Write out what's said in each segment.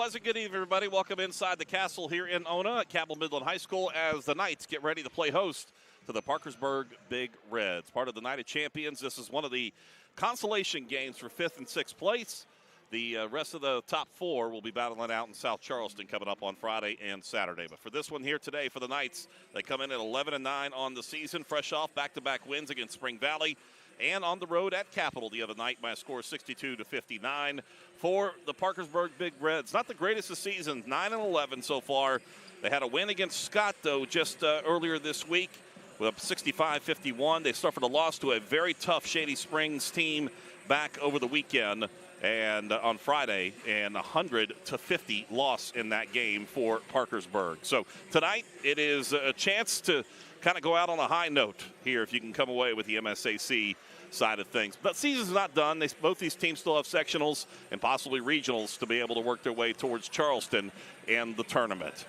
pleasant good evening, everybody. Welcome inside the castle here in Ona at Cabell Midland High School as the Knights get ready to play host to the Parkersburg Big Reds. Part of the Night of Champions. This is one of the consolation games for 5th and 6th place. The rest of the top 4 will be battling out in South Charleston coming up on Friday and Saturday. But for this one here today for the Knights, they come in at 11-9 on the season, fresh off back-to-back wins against Spring Valley and on the road at Capital the other night by a score of 62-59 for the Parkersburg Big Reds. Not the greatest of seasons, 9-11 so far. They had a win against Scott, though, just earlier this week with a 65-51. They suffered a loss to a very tough Shady Springs team back over the weekend and on Friday, and 100-50 loss in that game for Parkersburg. So tonight it is a chance to kind of go out on a high note here if you can come away with the MSAC side of things. But season's not done. Both these teams still have sectionals and possibly regionals to be able to work their way towards Charleston and the tournament.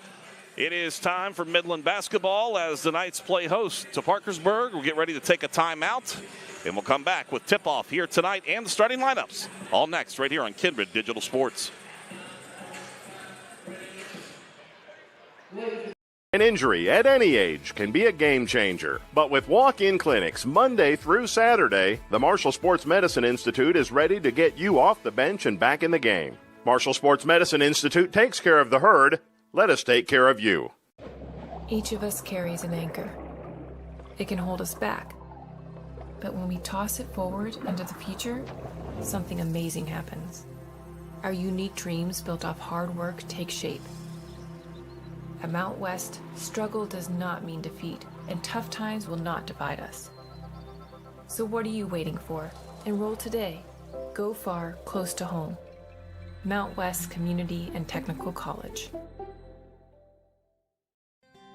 It is time for Midland basketball as the Knights play host to Parkersburg. We'll get ready to take a timeout, and we'll come back with tip-off here tonight and the starting lineups. All next right here on KINDRED Digital Sports. An injury at any age can be a game changer, but with walk-in clinics Monday through Saturday, the Marshall Sports Medicine Institute is ready to get you off the bench and back in the game. Marshall Sports Medicine Institute takes care of the herd. Let us take care of you. Each of us carries an anchor. It can hold us back, but when we toss it forward into the future, something amazing happens. Our unique dreams built off hard work take shape. At Mount West, struggle does not mean defeat, and tough times will not divide us. So what are you waiting for? Enroll today. Go far, close to home. Mount West Community and Technical College.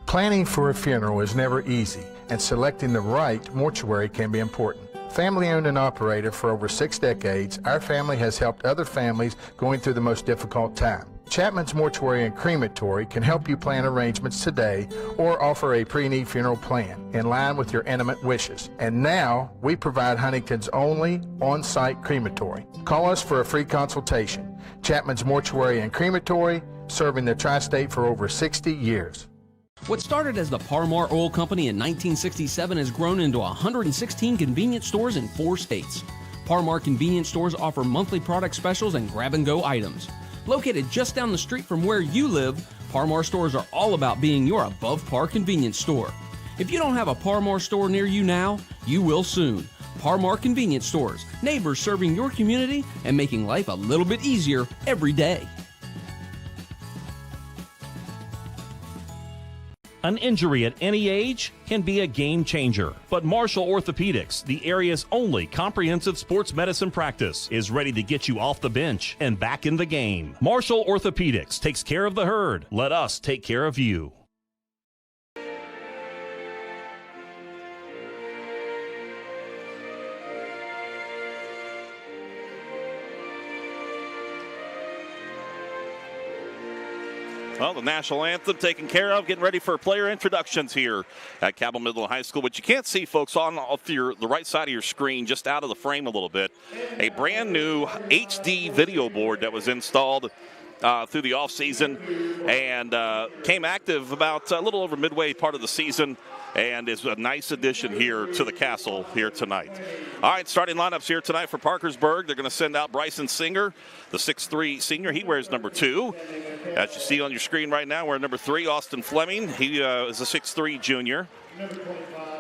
Planning for a funeral is never easy, and selecting the right mortuary can be important. Family owned and operated for over 6 decades, our family has helped other families going through the most difficult time. Chapman's Mortuary and Crematory can help you plan arrangements today or offer a pre-need funeral plan in line with your intimate wishes. And now, we provide Huntington's only on-site crematory. Call us for a free consultation. Chapman's Mortuary and Crematory, serving the tri-state for over 60 years. What started as the Parmar Oil Company in 1967 has grown into 116 convenience stores in 4 states. Parmar convenience stores offer monthly product specials and grab-and-go items. Located just down the street from where you live, Parmar stores are all about being your above-par convenience store. If you don't have a Parmar store near you now, you will soon. Parmar Convenience Stores, neighbors serving your community and making life a little bit easier every day. An injury at any age can be a game changer, but Marshall Orthopedics, the area's only comprehensive sports medicine practice, is ready to get you off the bench and back in the game. Marshall Orthopedics takes care of the herd. Let us take care of you. Well, the national anthem taken care of, getting ready for player introductions here at Cabell Midland High School. But you can't see, folks, on off the right side of your screen, just out of the frame a little bit, a brand new HD video board that was installed through the offseason and came active about a little over midway part of the season, and is a nice addition here to the castle here tonight. All right, starting lineups here tonight for Parkersburg. They're going to send out Bryson Singer, the 6'3 senior. He wears number 2. As you see on your screen right now, we're number 3, Austin Fleming. He is a 6'3 junior.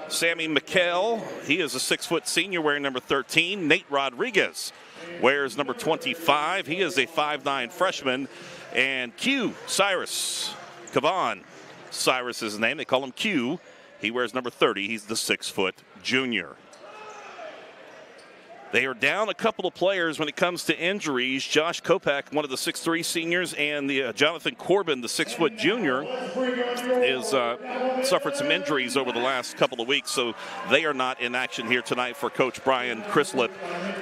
Sammy McKell, he is a 6' senior wearing number 13. Nate Rodriguez wears number 25. He is a 5'9 freshman. And Q Cyrus, Kavan Cyrus is his name. They call him Q. He wears number 30. He's the 6' junior. They are down a couple of players when it comes to injuries. Josh Kopak, one of the 6'3 seniors, and the Jonathan Corbin, the 6' junior, is suffered some injuries over the last couple of weeks, so they are not in action here tonight for Coach Brian Chrislip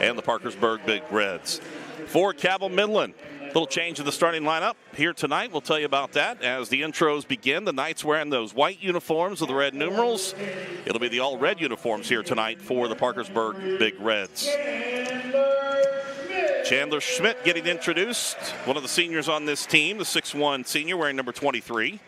and the Parkersburg Big Reds. For Cabell Midland, little change in the starting lineup here tonight. We'll tell you about that as the intros begin. The Knights wearing those white uniforms with the red numerals. It'll be the all-red uniforms here tonight for the Parkersburg Big Reds. Chandler Schmidt getting introduced, one of the seniors on this team, the 6'1 senior wearing number 23.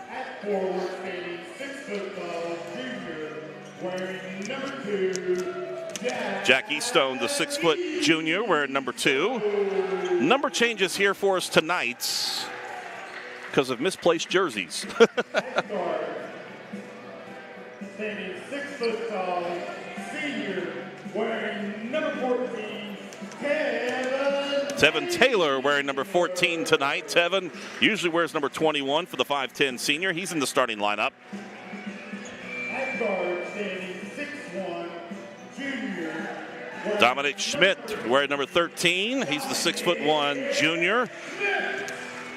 At forward standing 6'5" junior wearing number 2, Jack Eastone, the 6-foot junior wearing number 2. Number changes here for us tonight because of misplaced jerseys. At guard, standing 6' tall senior wearing number 14, Tevin Taylor wearing number 14 tonight. Tevin usually wears number 21 for the 5'10 senior. He's in the starting lineup. At guard, standing 6'1" junior. Dominic Schmidt wearing number 13. He's the 6'1" junior.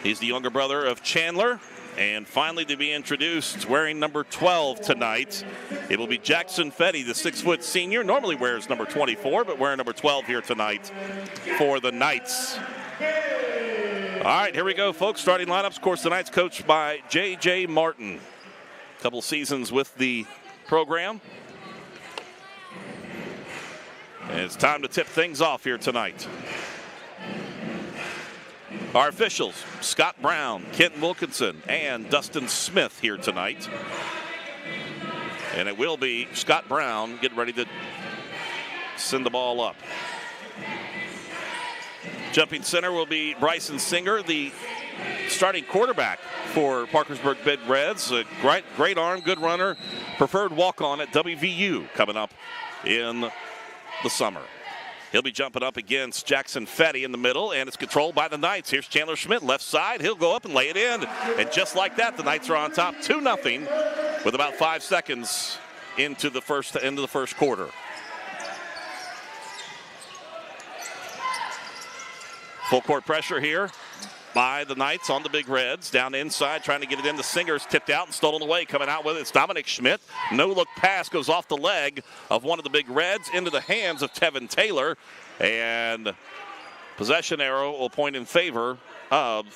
He's the younger brother of Chandler. And finally to be introduced, wearing number 12 tonight, it will be Jackson Fetty, the 6-foot senior. Normally wears number 24, but wearing number 12 here tonight for the Knights. All right, here we go, folks. Starting lineups. Of course, tonight's coached by J.J. Martin. A couple seasons with the program. And it's time to tip things off here tonight. Our officials, Scott Brown, Kenton Wilkinson, and Dustin Smith here tonight. And it will be Scott Brown getting ready to send the ball up. Jumping center will be Bryson Singer, the starting quarterback for Parkersburg Big Reds. A great arm, good runner, preferred walk-on at WVU coming up in the summer. He'll be jumping up against Jackson Fetty in the middle, and it's controlled by the Knights. Here's Chandler Schmidt, left side. He'll go up and lay it in. And just like that, the Knights are on top 2-0 with about 5 seconds into the first quarter. Full court pressure here by the Knights on the Big Reds. Down inside, trying to get it in. The Singer's tipped out and stolen away. Coming out with it, it's Dominic Schmidt. No-look pass goes off the leg of one of the Big Reds into the hands of Tevin Taylor. And possession arrow will point in favor of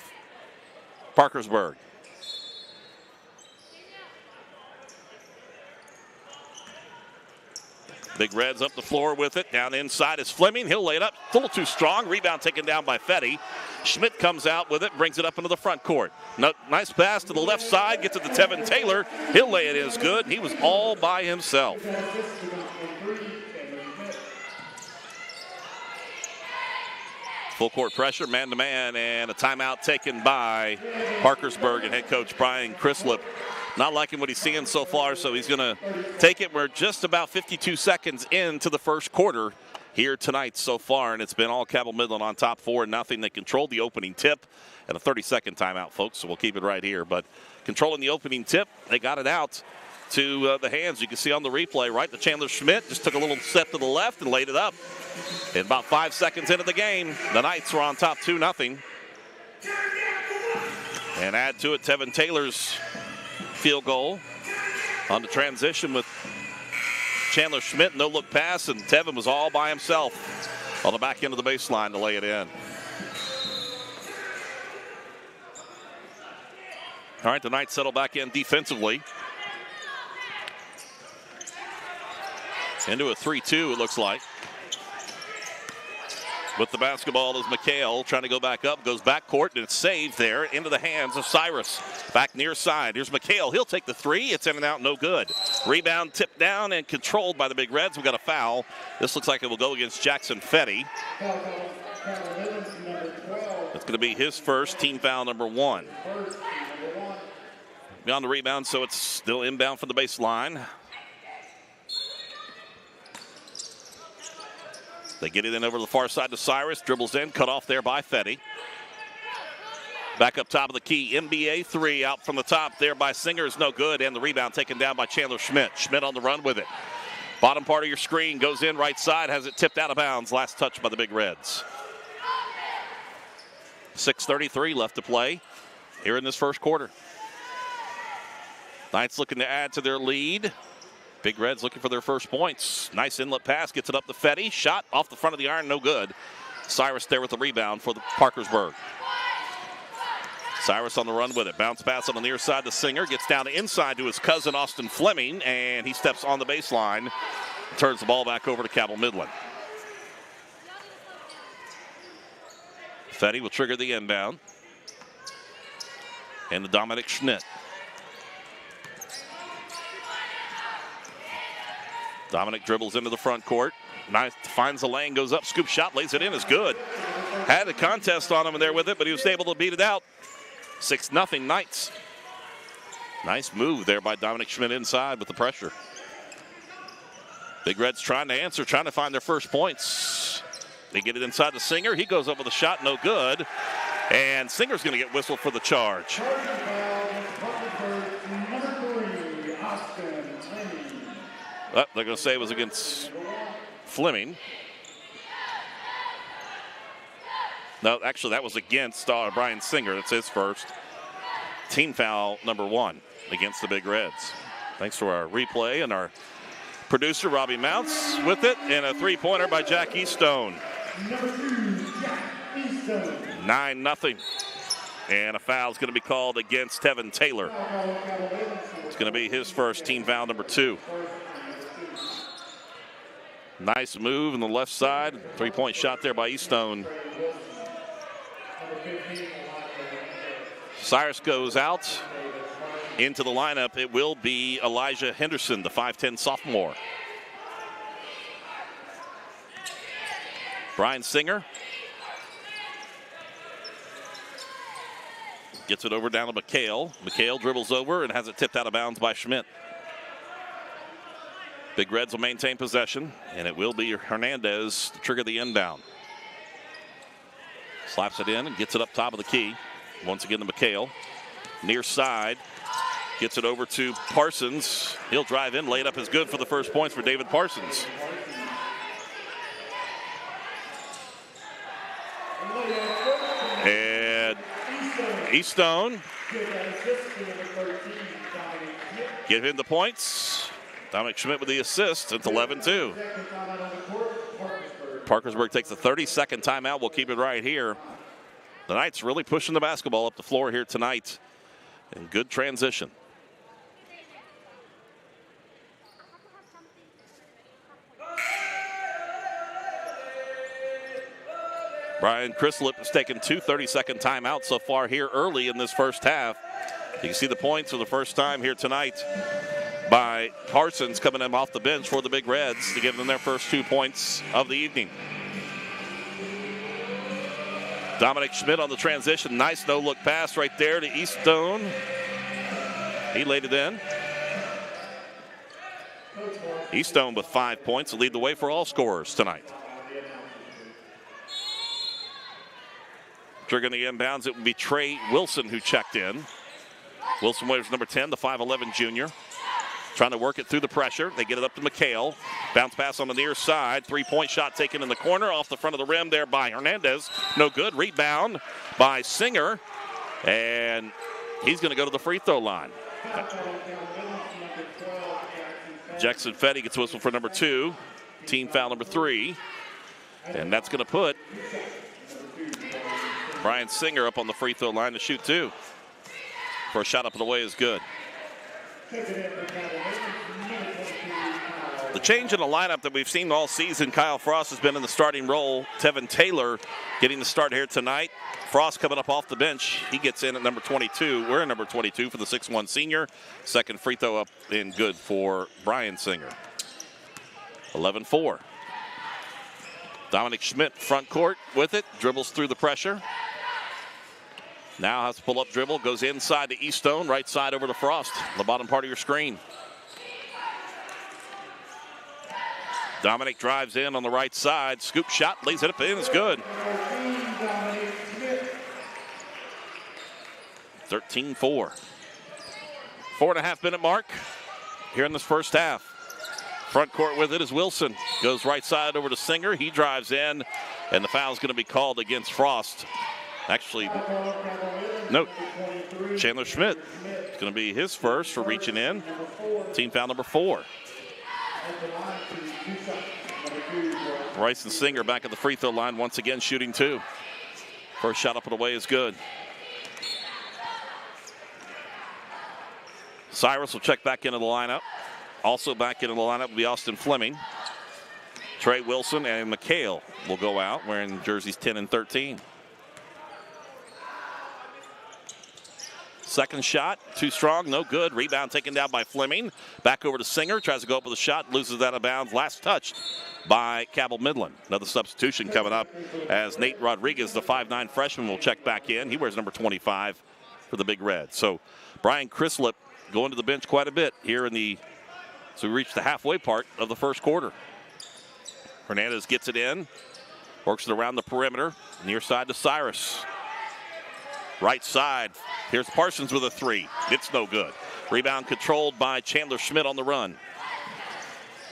Parkersburg. Big Reds up the floor with it. Down inside is Fleming. He'll lay it up. A little too strong. Rebound taken down by Fetty. Schmidt comes out with it, brings it up into the front court. Nice pass to the left side. Gets it to Tevin Taylor. He'll lay it in as good. He was all by himself. Full court pressure, man-to-man, and a timeout taken by Parkersburg and head coach Brian Crislip. Not liking what he's seeing so far, so he's going to take it. We're just about 52 seconds into the first quarter here tonight so far, and it's been all Cabell Midland on top 4-0. They controlled the opening tip and a 30-second timeout, folks, so we'll keep it right here. But controlling the opening tip, they got it out to the hands. You can see on the replay, right, the Chandler Schmidt just took a little step to the left and laid it up. And about 5 seconds into the game, the Knights were on top 2-0. And add to it Tevin Taylor's field goal on the transition with Chandler Schmidt, no-look pass, and Tevin was all by himself on the back end of the baseline to lay it in. All right, the Knights settle back in defensively. Into a 3-2, it looks like. With the basketball is McHale trying to go back up, goes back court, and it's saved there into the hands of Cyrus. Back near side. Here's McHale. He'll take the three. It's in and out, no good. Rebound tipped down and controlled by the Big Reds. We've got a foul. This looks like it will go against Jackson Fetty. It's going to be his first, team foul number 1. Beyond the rebound, so it's still inbound from the baseline. They get it in over the far side to Cyrus. Dribbles in, cut off there by Fetty. Back up top of the key. NBA 3 out from the top there by Singer is no good. And the rebound taken down by Chandler Schmidt. Schmidt on the run with it. Bottom part of your screen goes in right side. Has it tipped out of bounds. Last touch by the Big Reds. 6:33 left to play here in this first quarter. Knights looking to add to their lead. Big Reds looking for their first points. Nice inlet pass, gets it up to Fetty. Shot off the front of the iron, no good. Cyrus there with the rebound for the Parkersburg. Cyrus on the run with it. Bounce pass on the near side to Singer. Gets down to inside to his cousin, Austin Fleming, and he steps on the baseline. Turns the ball back over to Cabell Midland. Fetty will trigger the inbound. And the Dominic Schmidt. Dominic dribbles into the front court. Nice, finds the lane, goes up, scoop shot, lays it in, is good. Had a contest on him there with it, but he was able to beat it out. 6-0 Knights. Nice move there by Dominic Schmidt inside with the pressure. Big Reds trying to answer, trying to find their first points. They get it inside to Singer. He goes up with a shot, no good. And Singer's going to get whistled for the charge. Oh, they're going to say it was against Fleming. No, actually, that was against Brian Singer. That's his first. Team foul number 1 against the Big Reds. Thanks to our replay and our producer, Robbie Mounts, with it. And a three-pointer by Jack Eastone. 9-0. And a foul is going to be called against Tevin Taylor. It's going to be his first, team foul number 2. Nice move on the left side. Three-point shot there by Eastone. Cyrus goes out into the lineup. It will be Elijah Henderson, the 5'10 sophomore. Brian Singer gets it over down to McHale. McHale dribbles over and has it tipped out of bounds by Schmidt. Big Reds will maintain possession, and it will be Hernandez to trigger the inbound. Slaps it in and gets it up top of the key. Once again to McHale. Near side. Gets it over to Parsons. He'll drive in. Laid up is good for the first points for David Parsons. And Eastone. Give him the points. Dominic Schmidt with the assist. It's 11-2. Parkersburg takes a 30-second timeout. We'll keep it right here. The Knights really pushing the basketball up the floor here tonight. And good transition. Brian Chrislip has taken 2 30-second timeouts so far here early in this first half. You can see the points for the first time here tonight by Parsons coming in off the bench for the Big Reds to give them their first 2 points of the evening. Dominic Schmidt on the transition. Nice no-look pass right there to Eastone. He laid it in. Eastone with 5 points to lead the way for all scorers tonight. Triggering the inbounds, it would be Trey Wilson who checked in. Wilson wears number 10, the 5'11 junior. Trying to work it through the pressure. They get it up to McHale. Bounce pass on the near side. Three-point shot taken in the corner off the front of the rim there by Hernandez. No good. Rebound by Singer. And he's going to go to the free throw line. Jackson Fetty gets whistled for number 2. Team foul number 3. And that's going to put Brian Singer up on the free throw line to shoot 2. For a shot up and away is good. The change in the lineup that we've seen all season, Kyle Frost has been in the starting role. Tevin Taylor getting the start here tonight. Frost coming up off the bench. He gets in at number 22. We're in number 22 for the 6'1 senior. Second free throw up and good for Brian Singer. 11-4. Dominic Schmidt front court with it. Dribbles through the pressure. Now has to pull up dribble. Goes inside to Eastone. Right side over to Frost. The bottom part of your screen. Dominic drives in on the right side. Scoop shot. Lays it up in. It's good. 13-4. 4.5 minute mark here in this first half. Front court with it is Wilson. Goes right side over to Singer. He drives in, and the foul is going to be called against Frost. Actually, no. Chandler Schmidt. It's going to be his first for reaching in. Team foul number 4. Bryson Singer back at the free throw line once again, shooting 2. First shot up and away is good. Cyrus will check back into the lineup. Also back into the lineup will be Austin Fleming. Trey Wilson and McHale will go out wearing jerseys 10 and 13. Second shot, too strong, no good. Rebound taken down by Fleming. Back over to Singer, tries to go up with a shot, loses that out of bounds. Last touched by Cabell Midland. Another substitution coming up as Nate Rodriguez, the 5'9 freshman, will check back in. He wears number 25 for the Big Red. So Brian Chrislip going to the bench quite a bit here so we reached the halfway part of the first quarter. Hernandez gets it in, works it around the perimeter, near side to Cyrus. Right side, here's Parsons with a three. It's no good. Rebound controlled by Chandler Schmidt on the run.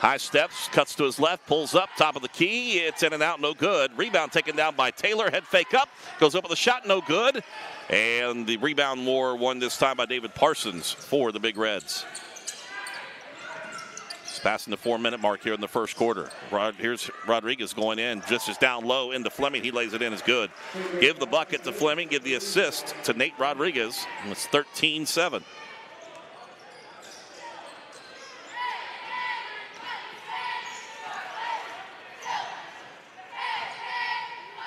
High steps, cuts to his left, pulls up, top of the key. It's in and out, no good. Rebound taken down by Taylor, head fake up, goes up with a shot, no good. And the rebound war won this time by David Parsons for the Big Reds. Just passing the 4-minute mark here in the first quarter. Here's Rodriguez going in, just as down low into Fleming. He lays it in, is good. Give the bucket to Fleming, give the assist to Nate Rodriguez. And it's 13-7.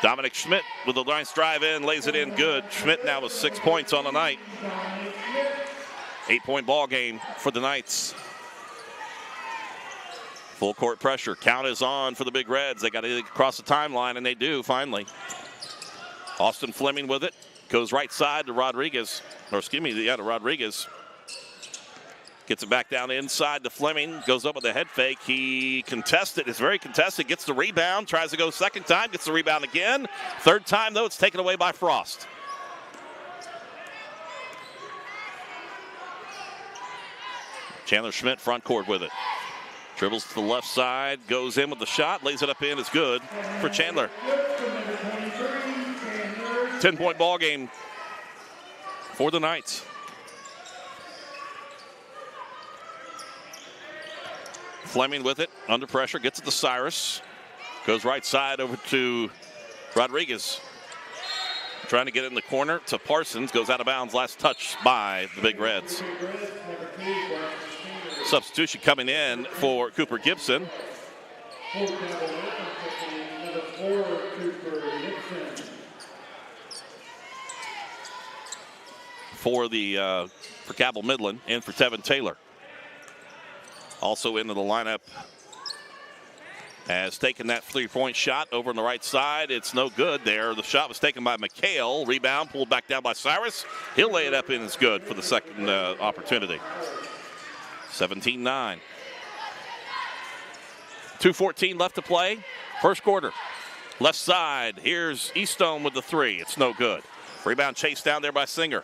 Dominic Schmidt with a nice drive in, lays it in good. Schmidt now with 6 points on the night. 8-point ball game for the Knights. Full court pressure. Count is on for the Big Reds. They got to get across the timeline, and they do finally. Austin Fleming with it. Goes right side to Rodriguez. To Rodriguez. Gets it back down inside to Fleming. Goes up with a head fake. He contested. It's very contested. Gets the rebound. Tries to go second time. Gets the rebound again. Third time, though, it's taken away by Frost. Chandler Schmidt front court with it. Dribbles to the left side. Goes in with the shot. Lays it up in. It's good for Chandler. 10-point ball game for the Knights. Fleming with it, under pressure, gets it to Cyrus. Goes right side over to Rodriguez. Trying to get it in the corner to Parsons. Goes out of bounds. Last touch by the Big Reds. Substitution coming in for Cooper Gibson. For Cabell Midland and for Tevin Taylor. Also into the lineup has taken that three-point shot over on the right side. It's no good there. The shot was taken by McHale. Rebound pulled back down by Cyrus. He'll lay it up in. It's good for the second opportunity. 17-9. 2:14 left to play. First quarter. Left side. Here's Eastone with the three. It's no good. Rebound chased down there by Singer.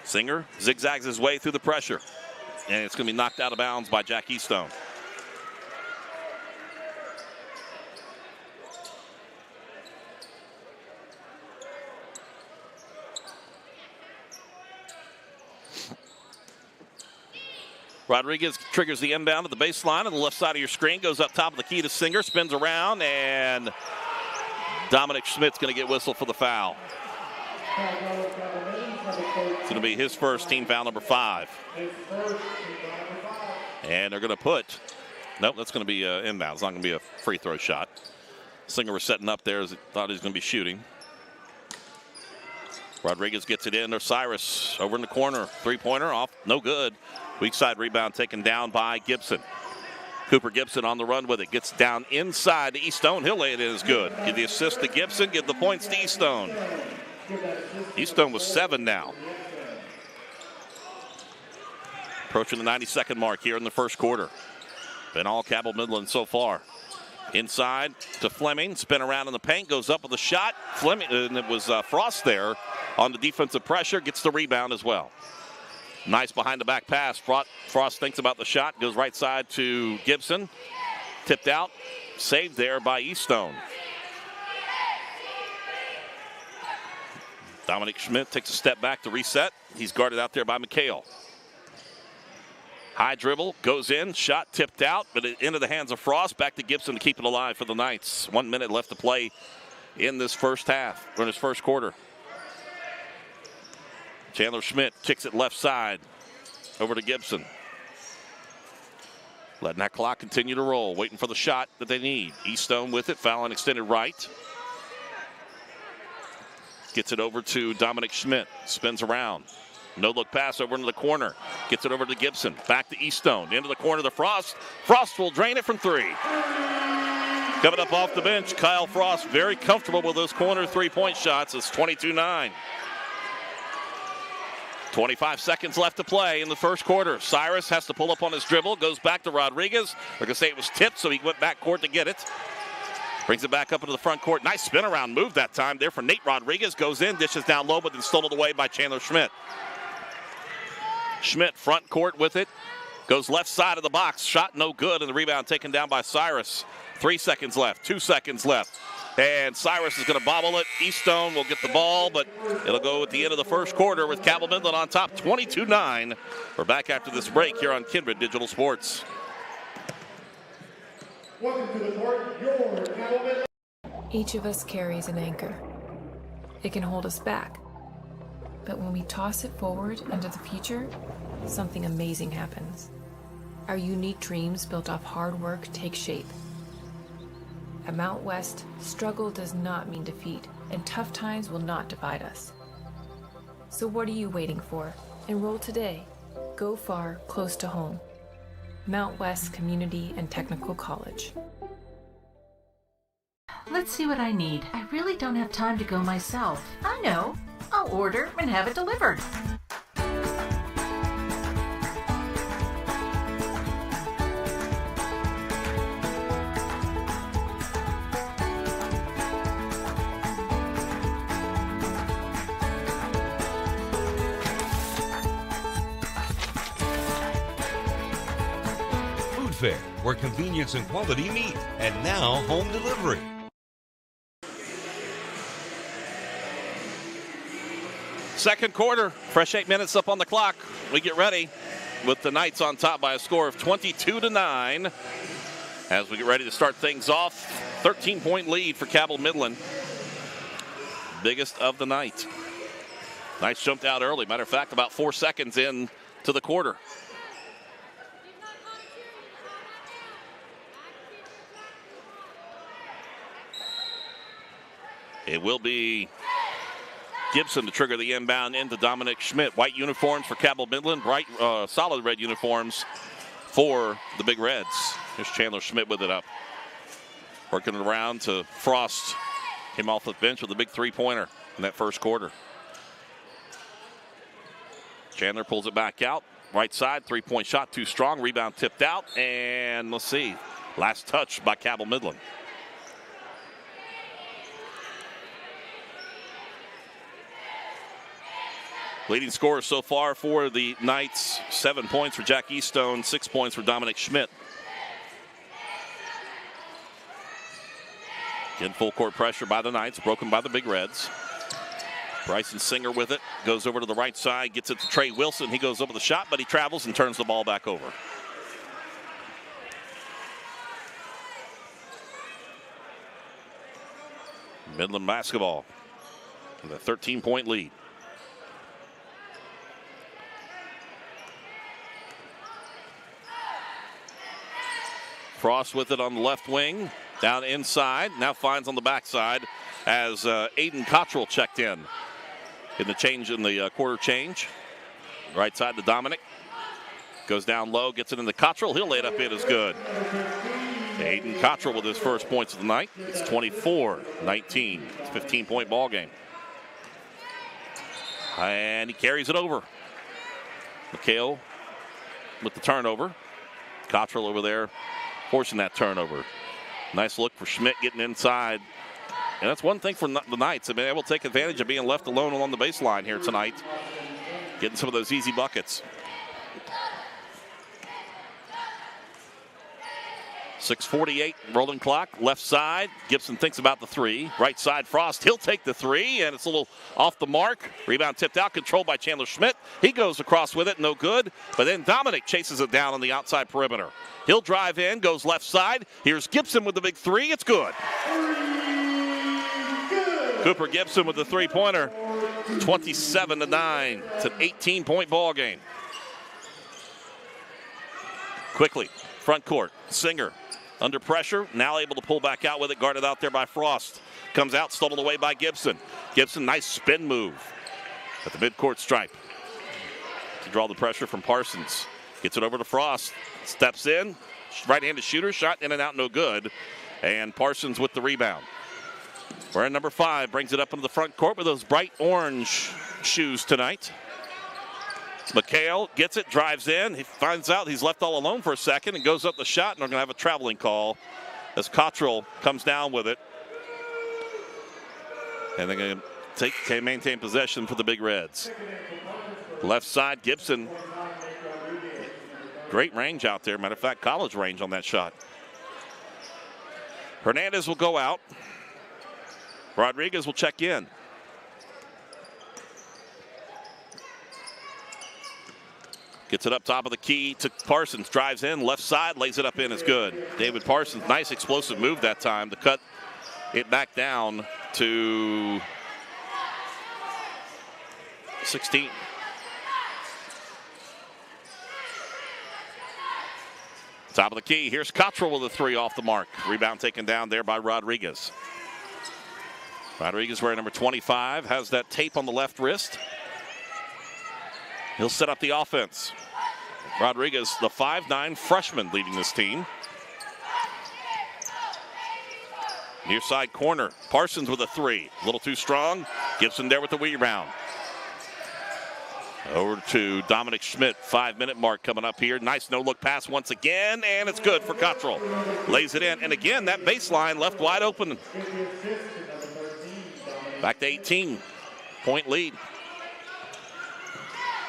Singer zigzags his way through the pressure. And it's going to be knocked out of bounds by Jack Eastone. Rodriguez triggers the inbound at the baseline on the left side of your screen. Goes up top of the key to Singer. Spins around. And Dominic Schmidt's going to get whistled for the foul. It's going to be his first, team foul number 5. And they're going to put, nope, that's going to be inbound. It's not going to be a free throw shot. Singer was setting up there as he thought he was going to be shooting. Rodriguez gets it in. There's Cyrus over in the corner. Three-pointer off, no good. Weak side rebound taken down by Gibson. Cooper Gibson on the run with it. Gets down inside to Eastone. He'll lay it in as good. Give the assist to Gibson. Give the points to Eastone. Eastone was 7 now. Approaching the 92nd mark here in the first quarter. Been all Cabell Midland so far. Inside to Fleming. Spin around in the paint. Goes up with a shot. Fleming, and it was Frost there on the defensive pressure. Gets the rebound as well. Nice behind-the-back pass. Frost thinks about the shot. Goes right side to Gibson. Tipped out. Saved there by Eastone. Dominic Schmidt takes a step back to reset. He's guarded out there by McHale. High dribble, goes in, shot tipped out, but into the hands of Frost. Back to Gibson to keep it alive for the Knights. 1 minute left to play in this first half, or in this first quarter. Chandler Schmidt kicks it left side over to Gibson. Letting that clock continue to roll, waiting for the shot that they need. Eastone with it, foul and extended right. Gets it over to Dominic Schmidt. Spins around. No-look pass over into the corner. Gets it over to Gibson. Back to Eastone. Into the corner to Frost. Frost will drain it from three. Coming up off the bench, Kyle Frost, very comfortable with those corner three-point shots. It's 22-9. 25 seconds left to play in the first quarter. Cyrus has to pull up on his dribble. Goes back to Rodriguez. They're going to say it was tipped, so he went back court to get it. Brings it back up into the front court. Nice spin around move that time there for Nate Rodriguez. Goes in, dishes down low, but then stolen away by Chandler Schmidt. Schmidt front court with it. Goes left side of the box. Shot no good, and the rebound taken down by Cyrus. 3 seconds left. 2 seconds left. And Cyrus is going to bobble it. Eastone will get the ball, but it'll go at the end of the first quarter with Cabell Midland on top, 22-9. We're back after this break here on Kindred Digital Sports. Welcome to the court, your Cabell Midland. Each of us carries an anchor. It can hold us back. But when we toss it forward into the future, something amazing happens. Our unique dreams built off hard work take shape. At Mount West, struggle does not mean defeat, and tough times will not divide us. So what are you waiting for? Enroll today. Go far, close to home. Mount West Community and Technical College. Let's see what I need. I really don't have time to go myself. I know. I'll order and have it delivered. Food Fair, where convenience and quality meet. And now, home delivery. Second quarter, fresh 8 minutes up on the clock. We get ready with the Knights on top by a score of 22-9. As we get ready to start things off, 13-point lead for Cabell Midland. Biggest of the night. Knights jumped out early. Matter of fact, about 4 seconds in to the quarter. It will be Gibson to trigger the inbound into Dominic Schmidt. White uniforms for Cabell Midland, bright, solid red uniforms for the Big Reds. Here's Chandler Schmidt with it up. Working it around to Frost. Came off the bench with a big three-pointer in that first quarter. Chandler pulls it back out. Right side, three-point shot, too strong. Rebound tipped out, and let's see. Last touch by Cabell Midland. Leading scorer so far for the Knights, 7 points for Jack Eastone, 6 points for Dominic Schmidt. Again, full court pressure by the Knights, broken by the Big Reds. Bryson Singer with it, goes over to the right side, gets it to Trey Wilson. He goes over the shot, but he travels and turns the ball back over. Midland basketball with a 13-point lead. Frost with it on the left wing, down inside, now finds on the backside as Aiden Cottrell checked in the change in the quarter change. Right side to Dominic, goes down low, gets it into Cottrell. He'll lay it up in as good. Aiden Cottrell with his first points of the night. It's 24-19. It's a 15-point ball game. And he carries it over. McHale with the turnover. Cottrell over there forcing that turnover. Nice look for Schmidt getting inside. And that's one thing for the Knights. They've been able to take advantage of being left alone along the baseline here tonight. Getting some of those easy buckets. 6:48 rolling clock. Left side. Gibson thinks about the three. Right side, Frost. He'll take the three, and it's a little off the mark. Rebound tipped out, controlled by Chandler Schmidt. He goes across with it, no good. But then Dominic chases it down on the outside perimeter. He'll drive in, goes left side. Here's Gibson with the big three. It's good. Cooper Gibson with the three-pointer. 27-9. It's an 18-point ball game. Quickly, front court. Singer under pressure, now able to pull back out with it, guarded out there by Frost. comes out, stolen away by Gibson. Gibson, nice spin move at the midcourt stripe to draw the pressure from Parsons. Gets it over to Frost, steps in, right-handed shooter, shot in and out, no good. And Parsons with the rebound. Wearing number 5, brings it up into the front court with those bright orange shoes tonight. McHale gets it, drives in. He finds out he's left all alone for a second and goes up the shot, and they're going to have a traveling call as Cottrell comes down with it. And they're going to maintain possession for the Big Reds. Left side, Gibson. Great range out there. Matter of fact, college range on that shot. Hernandez will go out. Rodriguez will check in. Gets it up top of the key to Parsons. Drives in, left side, lays it up in, is good. David Parsons, nice explosive move that time to cut it back down to 16. Top of the key, here's Cottrell with a 3 off the mark. Rebound taken down there by Rodriguez. Rodriguez wearing number 25, has that tape on the left wrist. He'll set up the offense. Rodriguez, the 5'9" freshman leading this team. Near side corner, Parsons with a 3. A little too strong. Gibson there with the rebound. Over to Dominic Schmidt, 5-minute mark coming up here. Nice no-look pass once again, and it's good for Cottrell. Lays it in, and again, that baseline left wide open. Back to 18-point lead.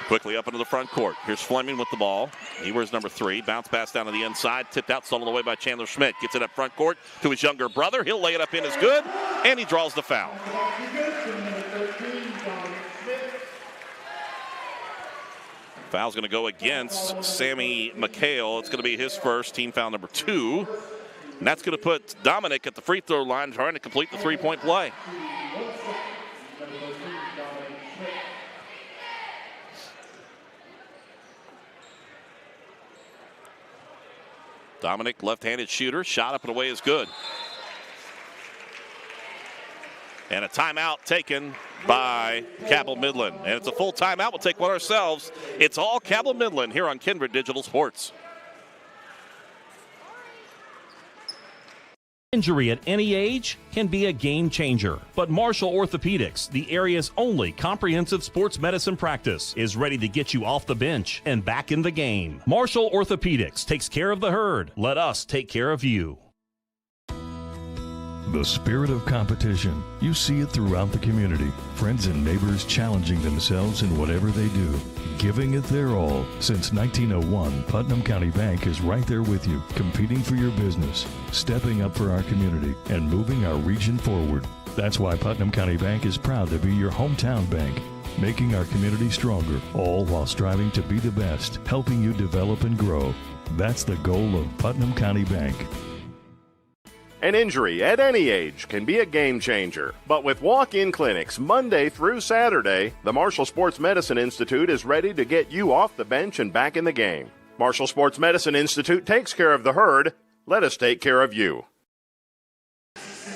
Quickly up into the front court. Here's Fleming with the ball. He wears number 3. Bounce pass down to the inside. Tipped out, stolen away by Chandler Schmidt. Gets it up front court to his younger brother. He'll lay it up in as good, and he draws the foul. Foul's going to go against Sammy McHale. It's going to be his first, team foul number 2. And that's going to put Dominic at the free throw line trying to complete the 3-point play. Dominic, left-handed shooter, shot up and away is good. And a timeout taken by Cabell Midland. And it's a full timeout. We'll take one ourselves. It's all Cabell Midland here on Kindred Digital Sports. Injury at any age can be a game changer, but Marshall Orthopedics, the area's only comprehensive sports medicine practice, is ready to get you off the bench and back in the game. Marshall Orthopedics takes care of the herd. Let us take care of you. The spirit of competition. You see it throughout the community. Friends and neighbors challenging themselves in whatever they do, giving it their all. Since 1901, Putnam County Bank is right there with you, competing for your business, stepping up for our community, and moving our region forward. That's why Putnam County Bank is proud to be your hometown bank, making our community stronger, all while striving to be the best, helping you develop and grow. That's the goal of Putnam County Bank. An injury at any age can be a game changer. But with walk-in clinics Monday through Saturday, the Marshall Sports Medicine Institute is ready to get you off the bench and back in the game. Marshall Sports Medicine Institute takes care of the herd. Let us take care of you.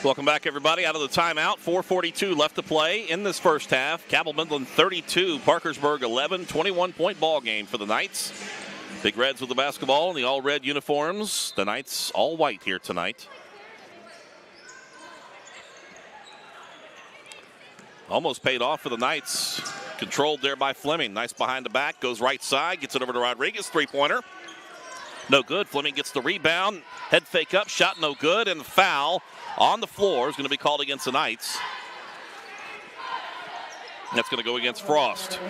Welcome back, everybody, out of the timeout. 4:42 left to play in this first half. Cabell Midland 32, Parkersburg 11, 21-point ball game for the Knights. Big Reds with the basketball in the all-red uniforms. The Knights all white here tonight. Almost paid off for the Knights. Controlled there by Fleming. Nice behind the back. Goes right side. Gets it over to Rodriguez. Three-pointer. No good. Fleming gets the rebound. Head fake up. Shot no good. And the foul on the floor is going to be called against the Knights. That's going to go against Frost.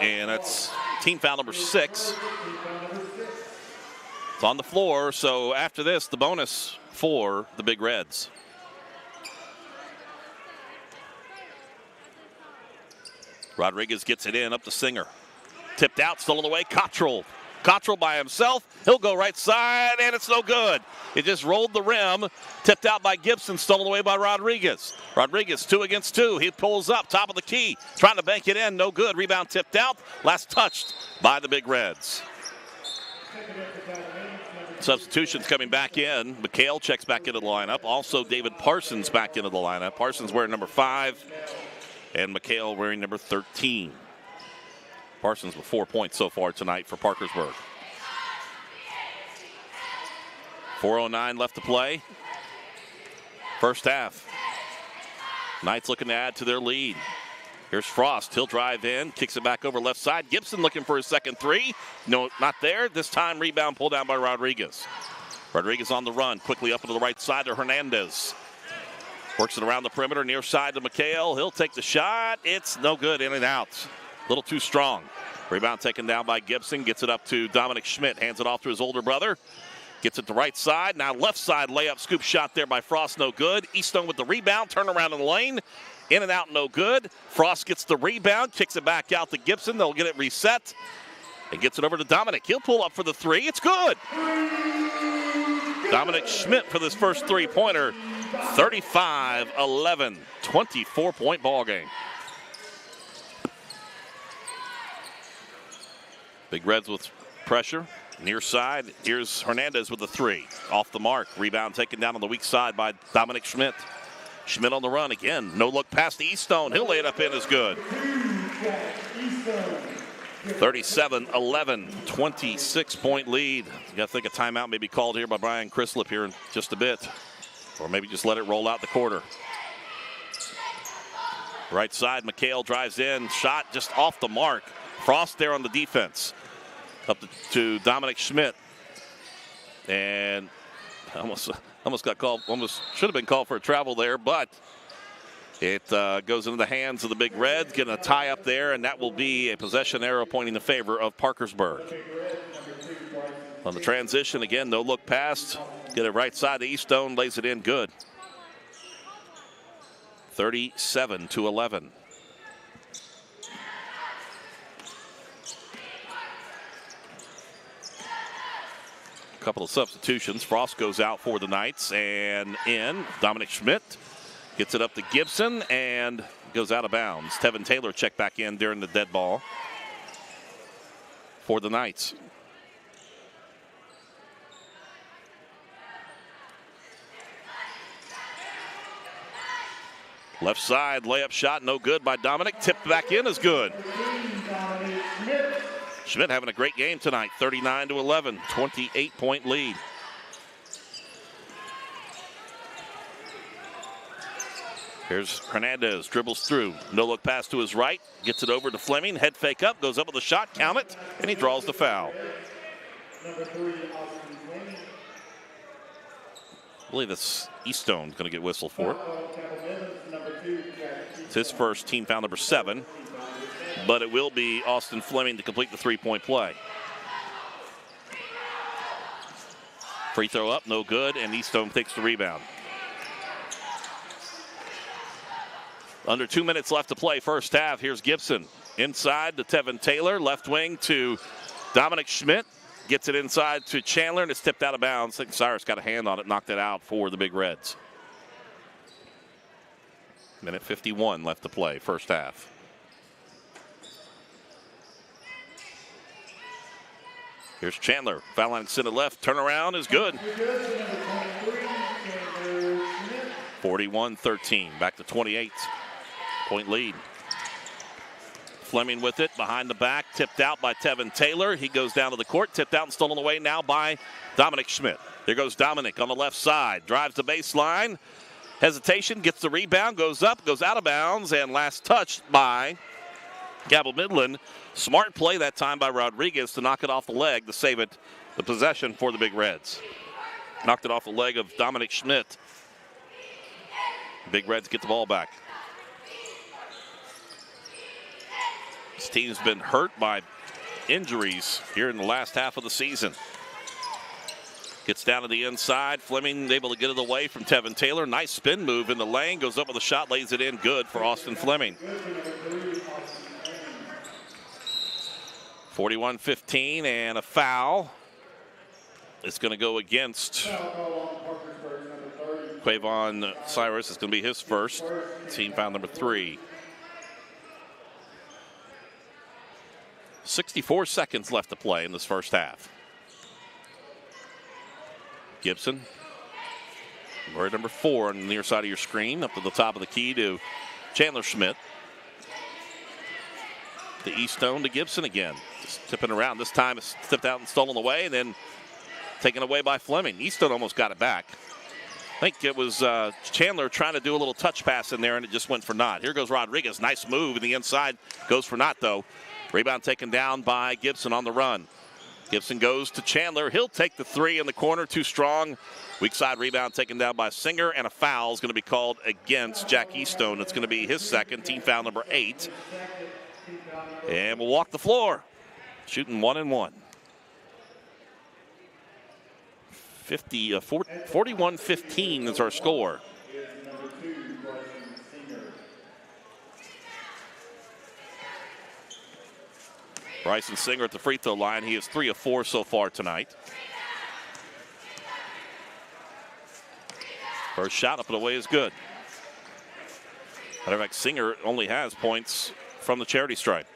And that's team foul number 6. It's on the floor. So after this, the bonus for the Big Reds. Rodriguez gets it in, up to Singer. Tipped out, stolen away, Cottrell. Cottrell by himself. He'll go right side, and it's no good. It just rolled the rim. Tipped out by Gibson, stolen away by Rodriguez. Rodriguez, 2 against 2. He pulls up, top of the key. Trying to bank it in, no good. Rebound tipped out. Last touched by the Big Reds. Substitutions coming back in. McHale checks back into the lineup. Also, David Parsons back into the lineup. Parsons wearing number 5, and McHale wearing number 13. Parsons with 4 points so far tonight for Parkersburg. 4:09 left to play. First half. Knights looking to add to their lead. Here's Frost. He'll drive in, kicks it back over left side. Gibson looking for his second three. No, not there. This time, rebound pulled down by Rodriguez. Rodriguez on the run, quickly up into the right side to Hernandez. Works it around the perimeter, near side to McHale. He'll take the shot. It's no good, in and out. A little too strong. Rebound taken down by Gibson. Gets it up to Dominic Schmidt. Hands it off to his older brother. Gets it to right side. Now left side layup, scoop shot there by Frost. No good. Easton with the rebound. Turn around in the lane. In and out, no good. Frost gets the rebound, kicks it back out to Gibson. They'll get it reset and gets it over to Dominic. He'll pull up for the three. It's good. Dominic Schmidt for this first three-pointer. 35-11, 24-point ball game. Big Reds with pressure. Near side, here's Hernandez with the three. Off the mark. Rebound taken down on the weak side by Dominic Schmidt. Schmidt on the run again. No look past the Eastone. He'll lay it up in as good. 37-11, 26-point lead. You got to think a timeout may be called here by Brian Chrislip here in just a bit. Or maybe just let it roll out the quarter. Right side, McHale drives in. Shot just off the mark. Frost there on the defense. Up to Dominic Schmidt. And almost got called, almost should have been called for a travel there, but it goes into the hands of the Big Reds, getting a tie up there, and that will be a possession arrow pointing in favor of Parkersburg. On the transition, again, no look pass. Get it right side to Eastone, lays it in good. 37-11. Couple of substitutions. Frost goes out for the Knights and in. Dominic Schmidt gets it up to Gibson and goes out of bounds. Tevin Taylor checked back in during the dead ball for the Knights. Left side layup shot, no good by Dominic. Tipped back in is good. Schmidt having a great game tonight, 39-11, 28-point lead. Here's Hernandez, dribbles through, no look pass to his right, gets it over to Fleming, head fake up, goes up with a shot, count it, and he draws the foul. I believe it's Eastone going to get whistled for it. It's his first, team foul number 7. But it will be Austin Fleming to complete the three-point play. Free throw up, no good, and Eastone takes the rebound. Under 2 minutes left to play, first half. Here's Gibson. Inside to Tevin Taylor, left wing to Dominic Schmidt. Gets it inside to Chandler, and it's tipped out of bounds. I think Cyrus got a hand on it, knocked it out for the Big Reds. Minute 51 left to play, first half. Here's Chandler, foul line center left, turnaround is good. 41-13, back to 28-point lead. Fleming with it, behind the back, tipped out by Tevin Taylor. He goes down to the court, tipped out and stolen away now by Dominic Schmidt. Here goes Dominic on the left side, drives the baseline. Hesitation, gets the rebound, goes up, goes out of bounds, and last touched by Cabell Midland. Smart play that time by Rodriguez to knock it off the leg to save it, the possession for the Big Reds. Knocked it off the leg of Dominic Schmidt. Big Reds get the ball back. This team's been hurt by injuries here in the last half of the season. Gets down to the inside. Fleming able to get it away from Tevin Taylor. Nice spin move in the lane. Goes up with a shot, lays it in good for Austin Fleming. 41-15 and a foul. It's going to go against Quavon Cyrus. It's going to be his first. Team foul number 3. 64 seconds left to play in this first half. Gibson. Word number 4 on the near side of your screen, up to the top of the key to Chandler Schmidt. To Eastone to Gibson again. Just tipping around. This time it's tipped out and stolen away, and then taken away by Fleming. Eastone almost got it back. I think it was Chandler trying to do a little touch pass in there, and it just went for naught. Here goes Rodriguez. Nice move in the inside. Goes for naught, though. Rebound taken down by Gibson on the run. Gibson goes to Chandler. He'll take the 3 in the corner. Too strong. Weak side rebound taken down by Singer, and a foul is going to be called against Jack Eastone. It's going to be his second, team foul number 8. And we'll walk the floor. Shooting 1 and 1. 41-15 is our score. Bryson Singer at the free throw line. He is 3 of 4 so far tonight. First shot up and away is good. Matter of fact, Singer only has points from the charity stripe.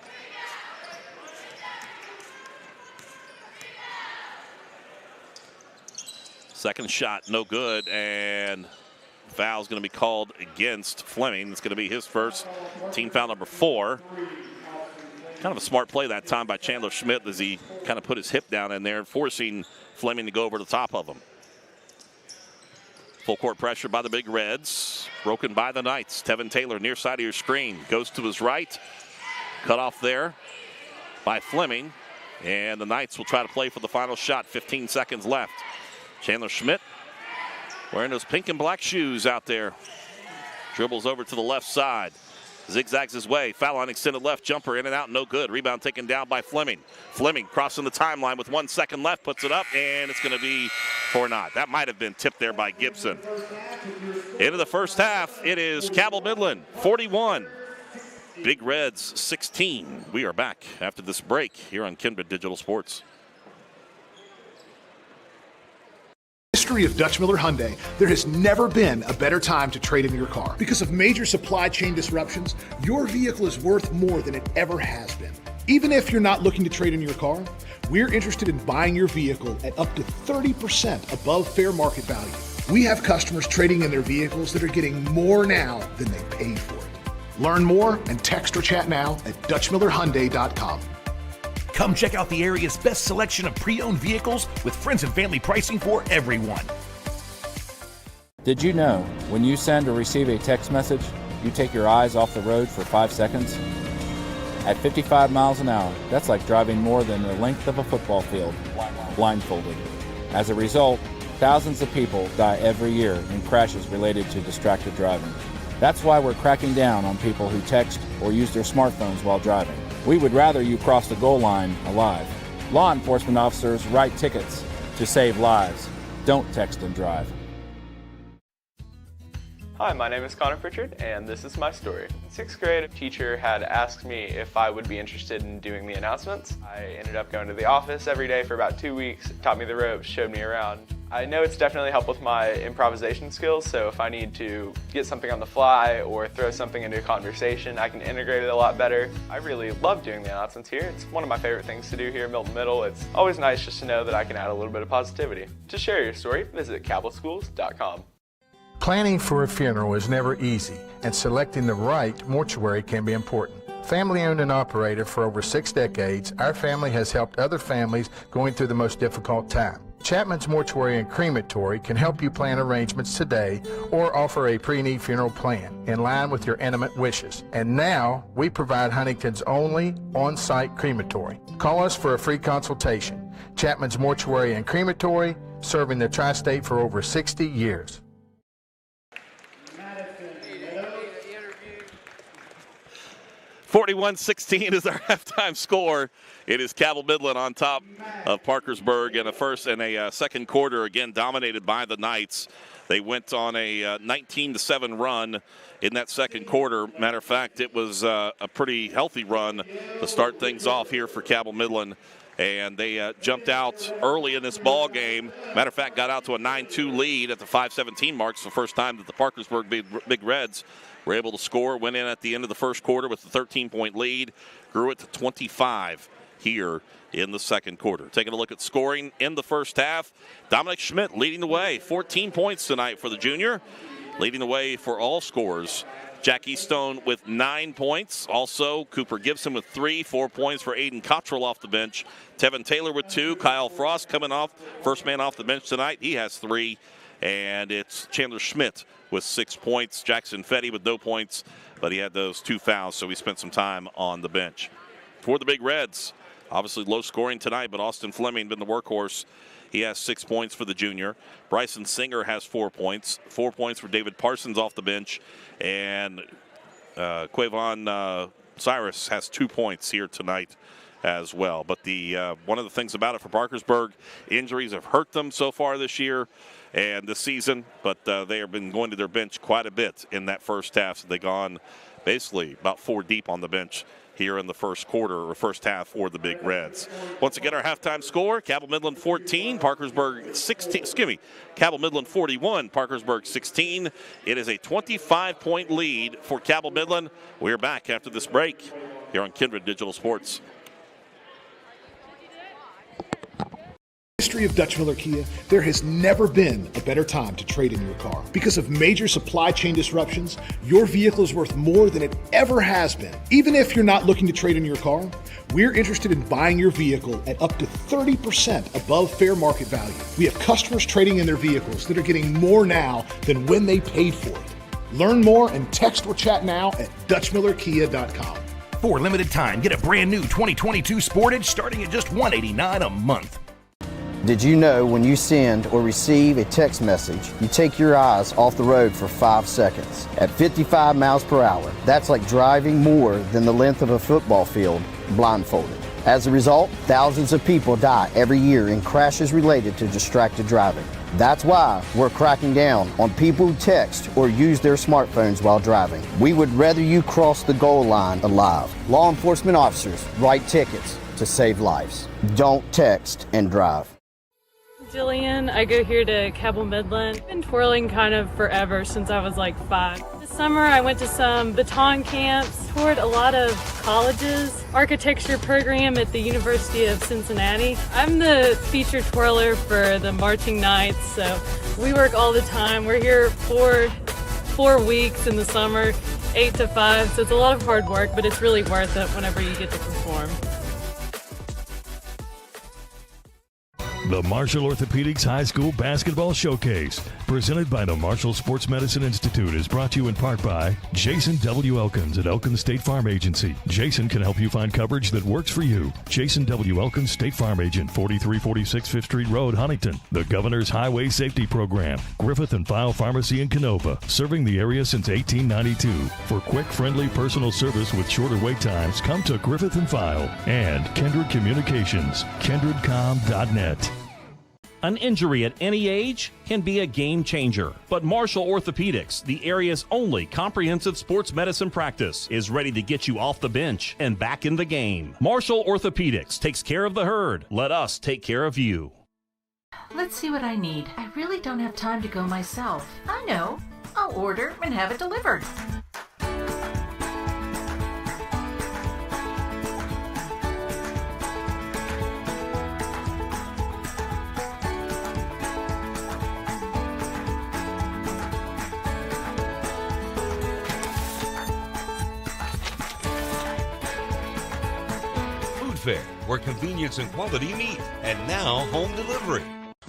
Second shot, no good, and foul's going to be called against Fleming. It's going to be his first, team foul number 4. Kind of a smart play that time by Chandler Schmidt as he kind of put his hip down in there, forcing Fleming to go over the top of him. Full court pressure by the Big Reds, broken by the Knights. Tevin Taylor near side of your screen, goes to his right, cut off there by Fleming, and the Knights will try to play for the final shot. 15 seconds left. Chandler Schmidt wearing those pink and black shoes out there. Dribbles over to the left side. Zigzags his way. Foul line extended left. Jumper in and out. No good. Rebound taken down by Fleming. Fleming crossing the timeline with 1 second left. Puts it up, and it's going to be for naught. That might have been tipped there by Gibson. Into the first half, it is Cabell Midland 41. Big Reds 16. We are back after this break here on Kindred Digital Sports. History of Dutch Miller Hyundai, there has never been a better time to trade in your car. Because of major supply chain disruptions, your vehicle is worth more than it ever has been. Even if you're not looking to trade in your car, we're interested in buying your vehicle at up to 30% above fair market value. We have customers trading in their vehicles that are getting more now than they paid for it. Learn more and text or chat now at DutchMillerHyundai.com. Come check out the area's best selection of pre-owned vehicles with friends and family pricing for everyone. Did you know when you send or receive a text message, you take your eyes off the road for 5 seconds? At 55 miles an hour, that's like driving more than the length of a football field, blindfolded. As a result, thousands of people die every year in crashes related to distracted driving. That's why we're cracking down on people who text or use their smartphones while driving. We would rather you cross the goal line alive. Law enforcement officers write tickets to save lives. Don't text and drive. Hi, my name is Connor Pritchard, and this is my story. In 6th grade, a teacher had asked me if I would be interested in doing the announcements. I ended up going to the office every day for about 2 weeks, taught me the ropes, showed me around. I know it's definitely helped with my improvisation skills, so if I need to get something on the fly or throw something into a conversation, I can integrate it a lot better. I really love doing the announcements here. It's one of my favorite things to do here at Milton Middle. It's always nice just to know that I can add a little bit of positivity. To share your story, visit cabellschools.com. Planning for a funeral is never easy, and selecting the right mortuary can be important. Family-owned and operated for over 6 decades, our family has helped other families going through the most difficult time. Chapman's Mortuary and Crematory can help you plan arrangements today or offer a pre-need funeral plan in line with your intimate wishes. And now, we provide Huntington's only on-site crematory. Call us for a free consultation. Chapman's Mortuary and Crematory, serving the tri-state for over 60 years. 41-16 is our halftime score. It is Cabell Midland on top of Parkersburg in a first and a second quarter, again dominated by the Knights. They went on a 19-7 run in that second quarter. Matter of fact, it was a pretty healthy run to start things off here for Cabell Midland. And they jumped out early in this ball game. Matter of fact, got out to a 9-2 lead at the 5:17 mark. It's the first time that the Parkersburg Big Reds were able to score. Went in at the end of the first quarter with a 13-point lead. Grew it to 25 here in the second quarter. Taking a look at scoring in the first half, Dominic Schmidt leading the way, 14 points tonight for the junior, leading the way for all scorers. Jack Eastone with 9 points. Also, Cooper Gibson with 3, 4 points for Aiden Cottrell off the bench. Tevin Taylor with 2. Kyle Frost coming off, first man off the bench tonight. He has 3. And it's Chandler Schmidt with 6 points. Jackson Fetty with no points, but he had those 2 fouls, so he spent some time on the bench. For the Big Reds, obviously low scoring tonight, but Austin Fleming been the workhorse. He has 6 points for the junior. Bryson Singer has 4 points. 4 points for David Parsons off the bench. And Quavon Cyrus has 2 points here tonight as well. But the one of the things about it for Parkersburg, injuries have hurt them so far this year and this season, but they have been going to their bench quite a bit in that first half. So they've gone basically about 4 deep on the bench here in the first quarter or first half for the Big Reds. Once again, our halftime score, Cabell Midland 14, Parkersburg 16, Cabell Midland 41, Parkersburg 16. It is a 25-point lead for Cabell Midland. We're back after this break here on Kindred Digital Sports. History of Dutch Miller Kia, there has never been a better time to trade in your car. Because of major supply chain disruptions, your vehicle is worth more than it ever has been. Even if you're not looking to trade in your car, we're interested in buying your vehicle at up to 30% above fair market value. We have customers trading in their vehicles that are getting more now than when they paid for it. Learn more and text or chat now at DutchMillerKia.com. For a limited time, get a brand new 2022 Sportage starting at just $189 a month. Did you know when you send or receive a text message, you take your eyes off the road for 5 seconds? At 55 miles per hour, that's like driving more than the length of a football field blindfolded. As a result, thousands of people die every year in crashes related to distracted driving. That's why we're cracking down on people who text or use their smartphones while driving. We would rather you cross the goal line alive. Law enforcement officers write tickets to save lives. Don't text and drive. Jillian, I go here to Cabell Midland. I've been twirling kind of forever since I was like 5. This summer I went to some baton camps, toured a lot of colleges, architecture program at the University of Cincinnati. I'm the featured twirler for the marching knights, so we work all the time. We're here 4 weeks in the summer, 8 to 5, so it's a lot of hard work, but it's really worth it whenever you get to perform. The Marshall Orthopedics High School Basketball Showcase, presented by the Marshall Sports Medicine Institute, is brought to you in part by Jason W. Elkins at Elkins State Farm Agency. Jason can help you find coverage that works for you. Jason W. Elkins, State Farm Agent, 4346 5th Street Road, Huntington. The Governor's Highway Safety Program, Griffith and File Pharmacy in Canova, serving the area since 1892. For quick, friendly, personal service with shorter wait times, come to Griffith and File. And Kindred Communications, kindredcom.net. An injury at any age can be a game changer, but Marshall Orthopedics, the area's only comprehensive sports medicine practice, is ready to get you off the bench and back in the game. Marshall Orthopedics takes care of the herd. Let us take care of you. Let's see what I need. I really don't have time to go myself. I know. I'll order and have it delivered. Fair, where convenience and quality meet, and now home delivery.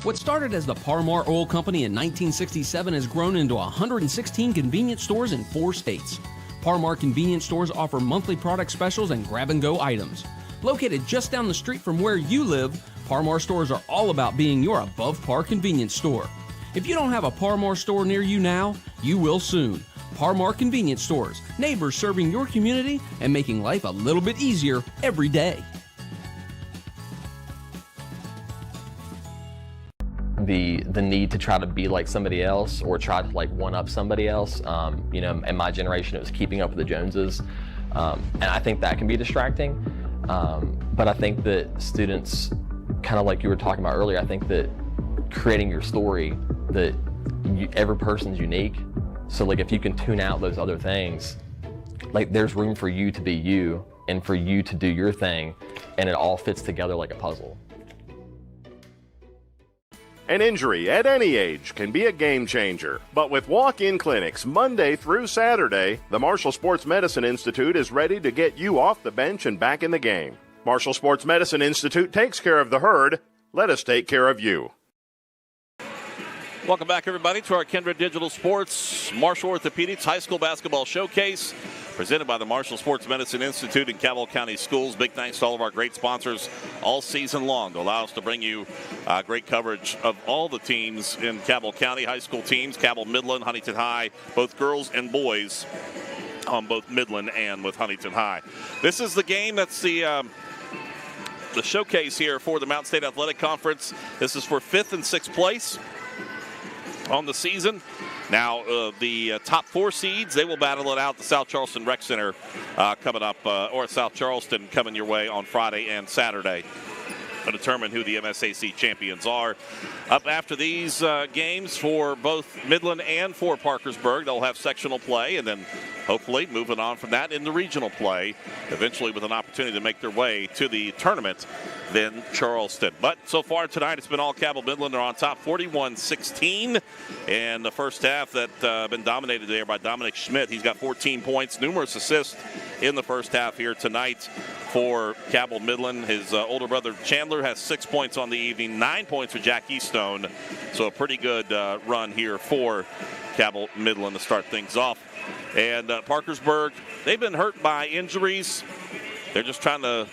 What started as the Parmar Oil Company in 1967 has grown into 116 convenience stores in 4 states. Parmar convenience stores offer monthly product specials and grab-and-go items. Located just down the street from where you live, Parmar stores are all about being your above-par convenience store. If you don't have a Parmar store near you now, you will soon. Parmar Convenience Stores, neighbors serving your community and making life a little bit easier every day. The need to try to be like somebody else or try to like one-up somebody else. You know, in my generation, it was keeping up with the Joneses. And I think that can be distracting. But I think that students, kind of like you were talking about earlier, I think that creating your story, that every person's unique. So like if you can tune out those other things, like there's room for you to be you and for you to do your thing, and it all fits together like a puzzle. An injury at any age can be a game changer, but with walk-in clinics Monday through Saturday, the Marshall Sports Medicine Institute is ready to get you off the bench and back in the game. Marshall Sports Medicine Institute takes care of the herd. Let us take care of you. Welcome back, everybody, to our Kindred Digital Sports Marshall Orthopedics High School Basketball Showcase, presented by the Marshall Sports Medicine Institute and Cabell County Schools. Big thanks to all of our great sponsors all season long to allow us to bring you great coverage of all the teams in Cabell County, high school teams, Cabell Midland, Huntington High, both girls and boys on both Midland and with Huntington High. This is the game that's the showcase here for the Mountain State Athletic Conference. This is for 5th and 6th place on the season. Now, the top 4 seeds, they will battle it out. The South Charleston Rec Center coming up, or South Charleston coming your way on Friday and Saturday to determine who the MSAC champions are. Up after these games for both Midland and for Parkersburg, they'll have sectional play, and then hopefully moving on from that into regional play, eventually with an opportunity to make their way to the tournament, then Charleston. But so far tonight, it's been all Cabell Midland. They're on top 41-16. And the first half that been dominated there by Dominic Schmidt. He's got 14 points, numerous assists in the first half here tonight for Cabell Midland. His older brother Chandler has 6 points on the evening, 9 points for Jack Eastone. So a pretty good run here for Cabell Midland to start things off. And Parkersburg, they've been hurt by injuries. They're just trying to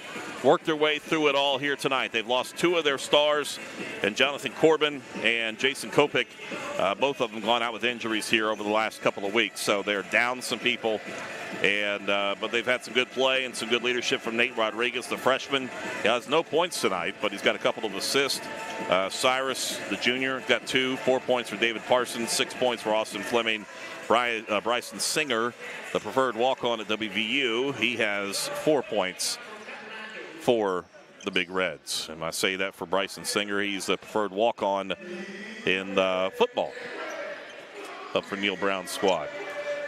work their way through it all here tonight. They've lost 2 of their stars, and Jonathan Corbin and Jason Kopic, both of them gone out with injuries here over the last couple of weeks. So they're down some people, and but they've had some good play and some good leadership from Nate Rodriguez, the freshman. He has no points tonight, but he's got a couple of assists. Cyrus, the junior, got 2, 4 points for David Parsons, 6 points for Austin Fleming. Bryson Singer, the preferred walk-on at WVU, he has 4 points for the Big Reds. And I say that for Bryson Singer. He's the preferred walk-on in football up for Neil Brown's squad.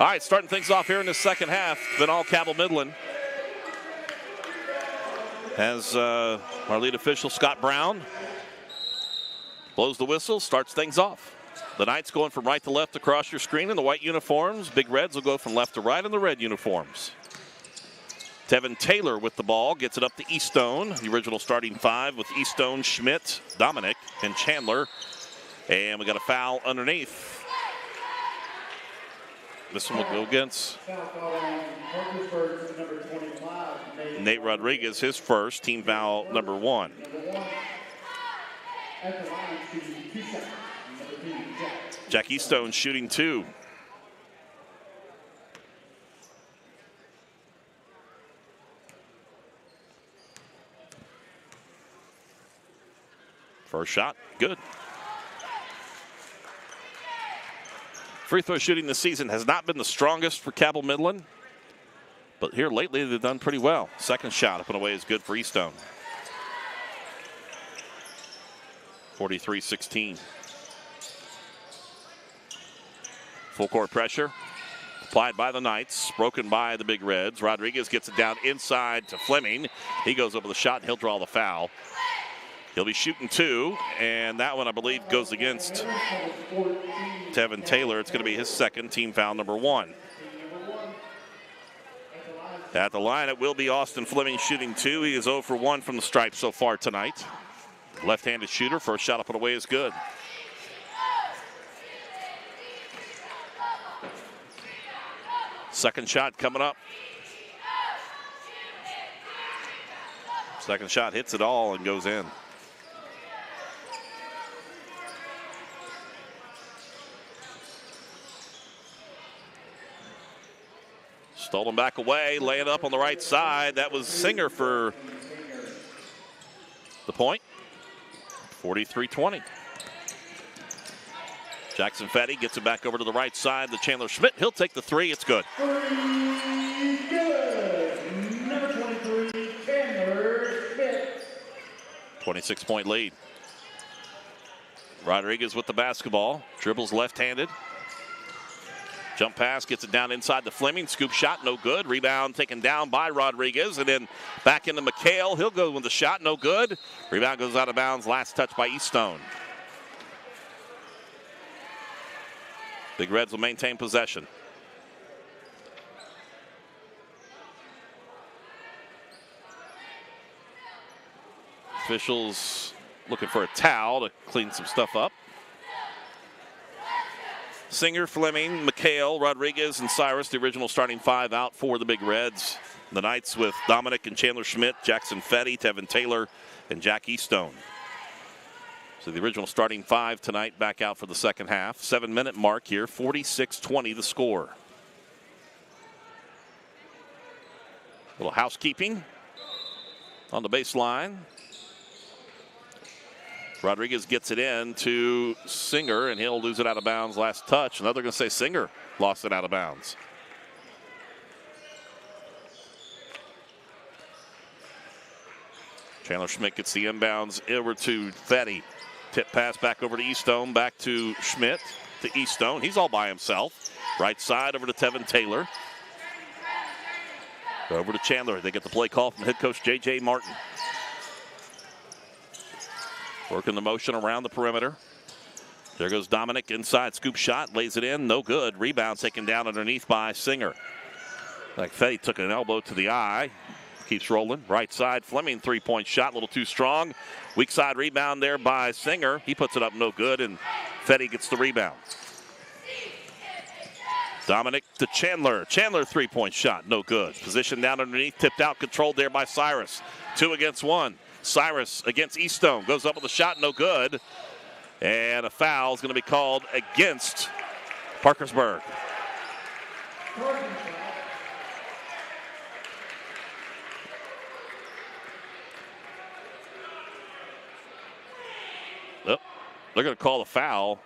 All right, starting things off here in the second half, then all Cabell Midland. As our lead official, Scott Brown, blows the whistle, starts things off. The Knights going from right to left across your screen in the white uniforms. Big Reds will go from left to right in the red uniforms. Tevin Taylor with the ball, gets it up to Eastone. The original starting 5 with Eastone, Schmidt, Dominic, and Chandler. And we got a foul underneath. This one will go against Nate Rodriguez, his first, team foul number 1. Jack Eastone shooting 2. First shot, good. Free throw shooting this season has not been the strongest for Cabell Midland, but here lately they've done pretty well. Second shot up and away is good for Eastone. 43-16. Full court pressure applied by the Knights, broken by the Big Reds. Rodriguez gets it down inside to Fleming. He goes over the shot and he'll draw the foul. He'll be shooting 2, and that one I believe goes against Tevin Taylor. It's going to be his second, team foul number 1. At the line it will be Austin Fleming shooting 2. He is 0 for 1 from the stripe so far tonight. Left-handed shooter, first shot up and away is good. Second shot coming up. Second shot hits it all and goes in. Stolen back away, lay it up on the right side. That was Singer for the point. 43-20. Jackson Fetty gets it back over to the right side to Chandler Schmidt. He'll take the 3. It's good. Good. Number 23, Chandler Schmidt. 26-point lead. Rodriguez with the basketball. Dribbles left-handed. Jump pass, gets it down inside to Fleming. Scoop shot, no good. Rebound taken down by Rodriguez. And then back into McHale. He'll go with the shot, no good. Rebound goes out of bounds. Last touch by Eastone. Big Reds will maintain possession. Officials looking for a towel to clean some stuff up. Singer, Fleming, McHale, Rodriguez, and Cyrus, the original starting five, out for the Big Reds. The Knights with Dominic and Chandler Schmidt, Jackson Fetty, Tevin Taylor, and Jack Eastone. So the original starting five tonight back out for the second half. 7-minute mark here, 46-20 the score. A little housekeeping on the baseline. Rodriguez gets it in to Singer, and he'll lose it out of bounds last touch. Now they're going to say Singer lost it out of bounds. Chandler Schmidt gets the inbounds over to Fetty. Tip pass back over to Eastone, back to Schmidt, to Eastone. He's all by himself. Right side over to Tevin Taylor. Over to Chandler. They get the play call from head coach J.J. Martin. Working the motion around the perimeter. There goes Dominic inside. Scoop shot. Lays it in. No good. Rebound taken down underneath by Singer. Like Fetty took an elbow to the eye. Keeps rolling. Right side. Fleming three-point shot. A little too strong. Weak side rebound there by Singer. He puts it up no good, and Fetty gets the rebound. Dominic to Chandler. Chandler three-point shot. No good. Position down underneath. Tipped out. Controlled there by Cyrus. 2 against 1. Cyrus against Eastone. Goes up with a shot, no good. And a foul is going to be called against Parkersburg. Nope. They're going to call the foul.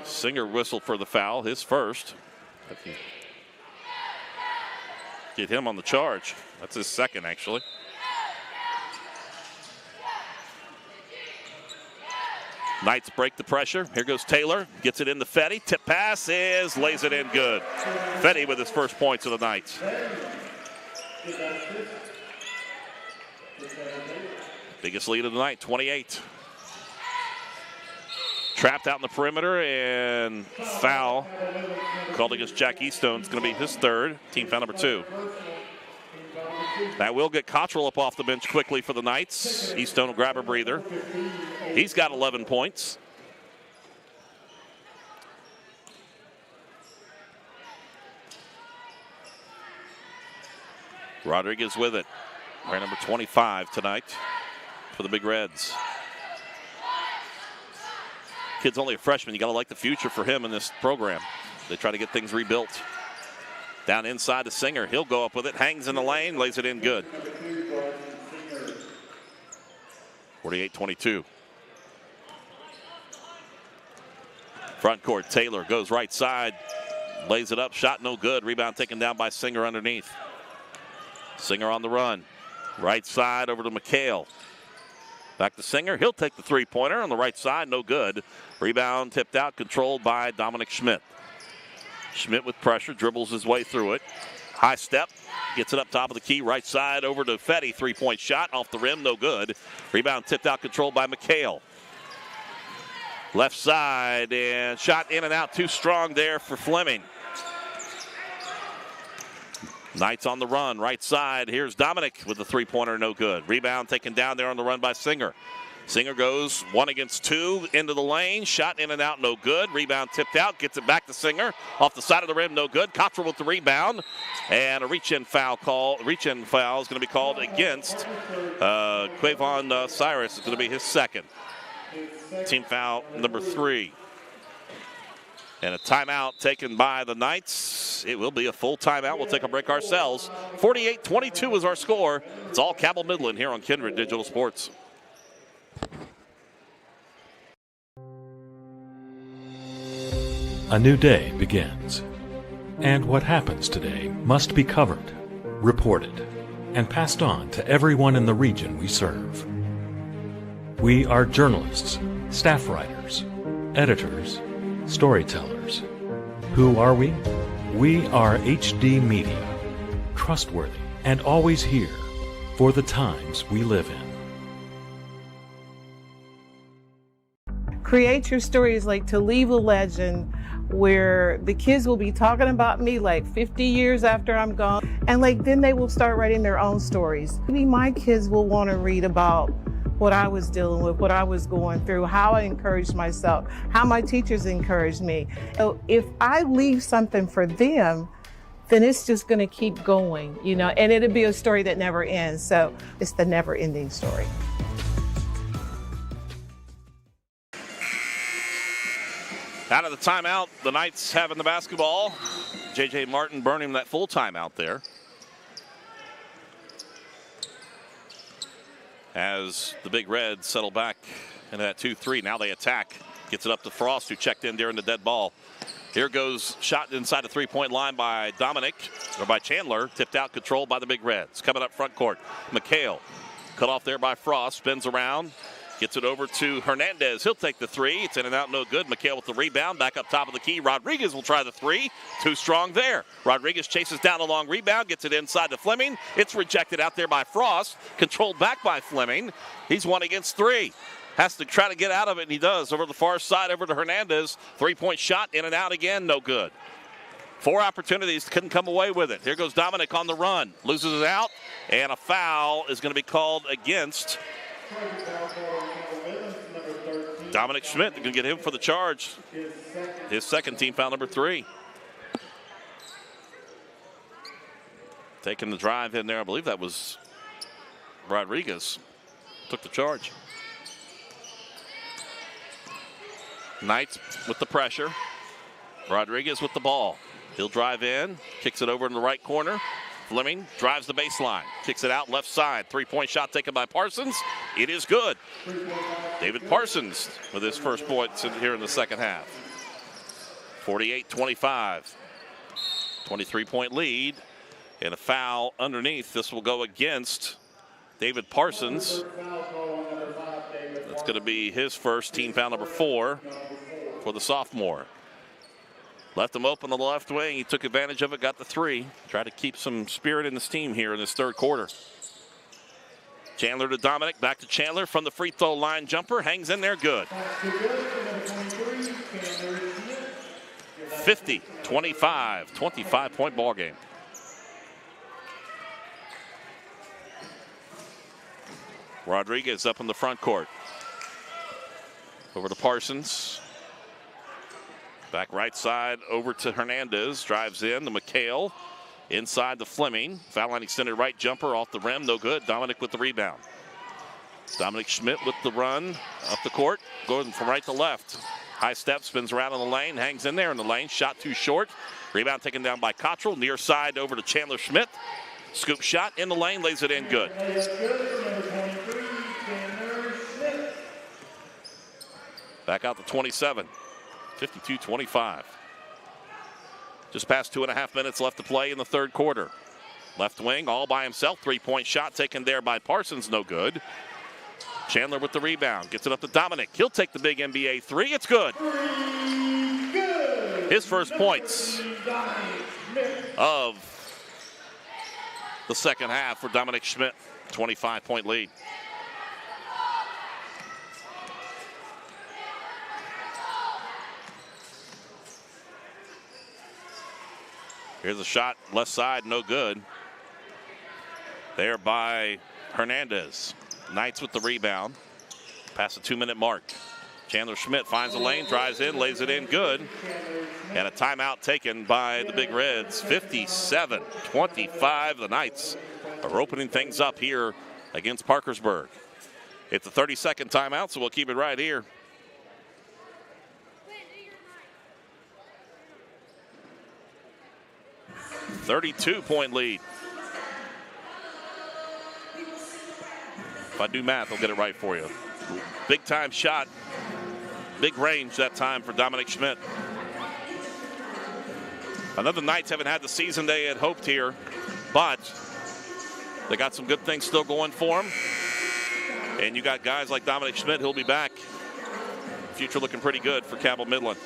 Singer whistled for the foul, his first. Get him on the charge. That's his second, actually. Knights break the pressure. Here goes Taylor. Gets it into Fetty. Tip pass lays it in good. Fetty with his first points of the Knights. Biggest lead of the night, 28. Trapped out in the perimeter, and foul called against Jack Eastone. It's going to be his third, team foul number 2. That will get Cottrell up off the bench quickly for the Knights. Eastone will grab a breather. He's got 11 points. Rodriguez with it. Wearing number 25 tonight for the Big Reds. Kid's only a freshman. You got to like the future for him in this program. They try to get things rebuilt. Down inside to Singer. He'll go up with it. Hangs in the lane. Lays it in good. 48-22. Front court. Taylor goes right side. Lays it up. Shot no good. Rebound taken down by Singer underneath. Singer on the run. Right side over to McHale. Back to Singer. He'll take the three-pointer on the right side. No good. Rebound tipped out, controlled by Dominic Schmidt. Schmidt with pressure, dribbles his way through it. High step, gets it up top of the key. Right side over to Fetty. Three-point shot off the rim, no good. Rebound tipped out, controlled by McHale. Left side, and shot in and out, too strong there for Fleming. Knights on the run, right side. Here's Dominic with the three-pointer, no good. Rebound taken down there on the run by Singer. Singer goes 1 against 2 into the lane. Shot in and out, no good. Rebound tipped out, gets it back to Singer. Off the side of the rim, no good. Cottrell with the rebound. And a reach-in foul call. Reach-in foul is going to be called against Quavon Cyrus. It's going to be his second. Team foul number 3. And a timeout taken by the Knights. It will be a full timeout. We'll take a break ourselves. 48-22 is our score. It's all Cabell Midland here on Kindred Digital Sports. A new day begins. And what happens today must be covered, reported, and passed on to everyone in the region we serve. We are journalists staff writers, editors, storytellers. Who are we? We are HD Media, trustworthy and always here for the times we live in. Create your stories like to leave a legend where the kids will be talking about me like 50 years after I'm gone. And like then they will start writing their own stories. Maybe my kids will want to read about what I was dealing with, what I was going through, how I encouraged myself, how my teachers encouraged me. So if I leave something for them, then it's just going to keep going, you know, and it'll be a story that never ends. So it's the never ending story. Out of the timeout, the Knights having the basketball. J.J. Martin burning that full timeout there. As the Big Reds settle back into that 2-3. Now they attack. Gets it up to Frost, who checked in during the dead ball. Here goes shot inside the three-point line by Chandler. Tipped out, controlled by the Big Reds. Coming up front court, McHale. Cut off there by Frost. Spins around. Gets it over to Hernandez. He'll take the three. It's in and out, no good. McHale with the rebound. Back up top of the key. Rodriguez will try the three. Too strong there. Rodriguez chases down a long rebound. Gets it inside to Fleming. It's rejected out there by Frost. Controlled back by Fleming. He's 1 against 3. Has to try to get out of it, and he does. Over the far side, over to Hernandez. Three-point shot, in and out again, no good. 4 opportunities, couldn't come away with it. Here goes Dominic on the run. Loses it out, and a foul is going to be called against Dominic Schmidt. They're going to get him for the charge. His second, team foul number 3. Taking the drive in there, I believe that was Rodriguez. Took the charge. Knights with the pressure. Rodriguez with the ball. He'll drive in, kicks it over in the right corner. Fleming drives the baseline, kicks it out left side. Three-point shot taken by Parsons. It is good. David Parsons with his first points here in the second half. 48-25. 23-point lead and a foul underneath. This will go against David Parsons. That's going to be his first, team foul number 4 for the sophomore. Left him open on the left wing. He took advantage of it, got the 3. Tried to keep some spirit in this team here in this third quarter. Chandler to Dominic, back to Chandler from the free throw line jumper. Hangs in there, good. 50-25, 25-point ball game. Rodriguez up in the front court. Over to Parsons. Back right side over to Hernandez. Drives in to McHale. Inside to Fleming. Foul line extended right jumper off the rim. No good. Dominic with the rebound. Dominic Schmidt with the run up the court. Going from right to left. High step, spins around in the lane. Hangs in there in the lane. Shot too short. Rebound taken down by Cottrell. Near side over to Chandler Schmidt. Scoop shot in the lane. Lays it in good. Back out to 27. 52-25. Just past 2.5 minutes left to play in the third quarter. Left wing all by himself. Three-point shot taken there by Parsons. No good. Chandler with the rebound. Gets it up to Dominic. He'll take the big NBA 3. It's good. His first points of the second half for Dominic Schmidt. 25-point lead. Here's a shot, left side, no good. There by Hernandez. Knights with the rebound. Past the 2-minute mark. Chandler Schmidt finds a lane, drives in, lays it in, good. And a timeout taken by the Big Reds. 57-25. The Knights are opening things up here against Parkersburg. It's a 30-second timeout, so we'll keep it right here. $32-point lead. If I do math, I'll get it right for you. Big time shot. Big range that time for Dominic Schmidt. Another Knights haven't had the season they had hoped here, but they got some good things still going for them. And you got guys like Dominic Schmidt, he'll be back future looking pretty good for Cabell Midland.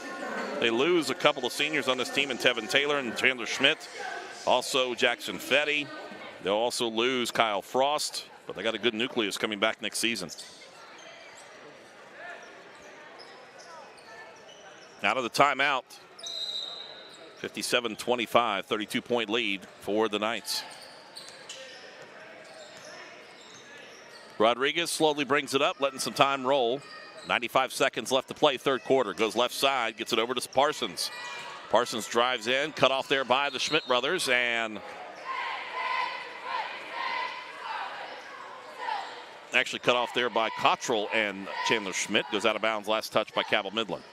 They lose a couple of seniors on this team in Tevin Taylor and Chandler Schmidt. Also Jackson Fetty. They'll also lose Kyle Frost, but they got a good nucleus coming back next season. Out of the timeout, 57-25, 32-point lead for the Knights. Rodriguez slowly brings it up, letting some time roll. 95 seconds left to play, third quarter. Goes left side, gets it over to Parsons. Parsons drives in, cut off there by the Schmidt brothers, and actually cut off there by Cottrell and Chandler Schmidt. Goes out of bounds, last touch by Cabell Midland.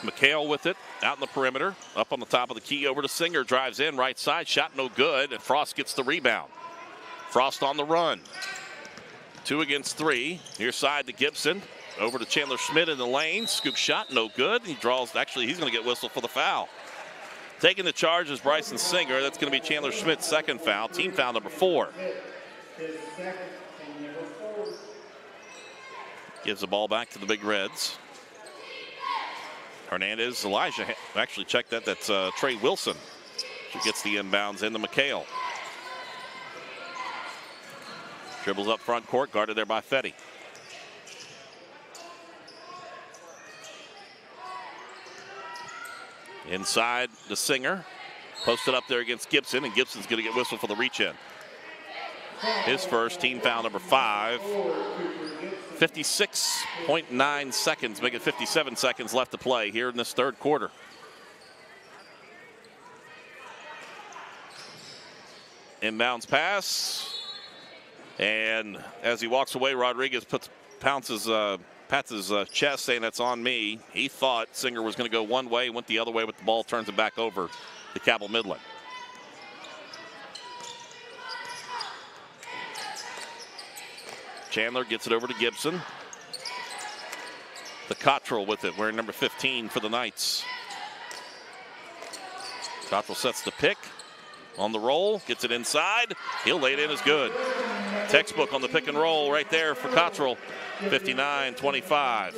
McHale with it, out in the perimeter, up on the top of the key, over to Singer, drives in, right side, shot no good, and Frost gets the rebound. Frost on the run. 2 against 3. Near side to Gibson, over to Chandler Schmidt in the lane, scoop shot, no good. He draws, actually he's going to get whistled for the foul. Taking the charge is Bryson Singer. That's going to be Chandler Schmidt's second foul, team foul number 4. Gives the ball back to the Big Reds. Hernandez, Elijah, actually checked that. That's Trey Wilson. Who gets the inbounds into McHale. Dribbles up front court, guarded there by Fetty. Inside the Singer. Posted up there against Gibson, and Gibson's going to get whistled for the reach in. His first, team foul number 5. 56.9 seconds, making 57 seconds left to play here in this third quarter. Inbounds pass. And as he walks away, Rodriguez pats his chest, saying that's on me. He thought Singer was going to go one way, went the other way with the ball, turns it back over to Cabell Midland. Chandler gets it over to Gibson. The Cottrell with it, wearing number 15 for the Knights. Cottrell sets the pick. On the roll, gets it inside. He'll lay it in, is good. Textbook on the pick and roll right there for Cottrell. 59-25.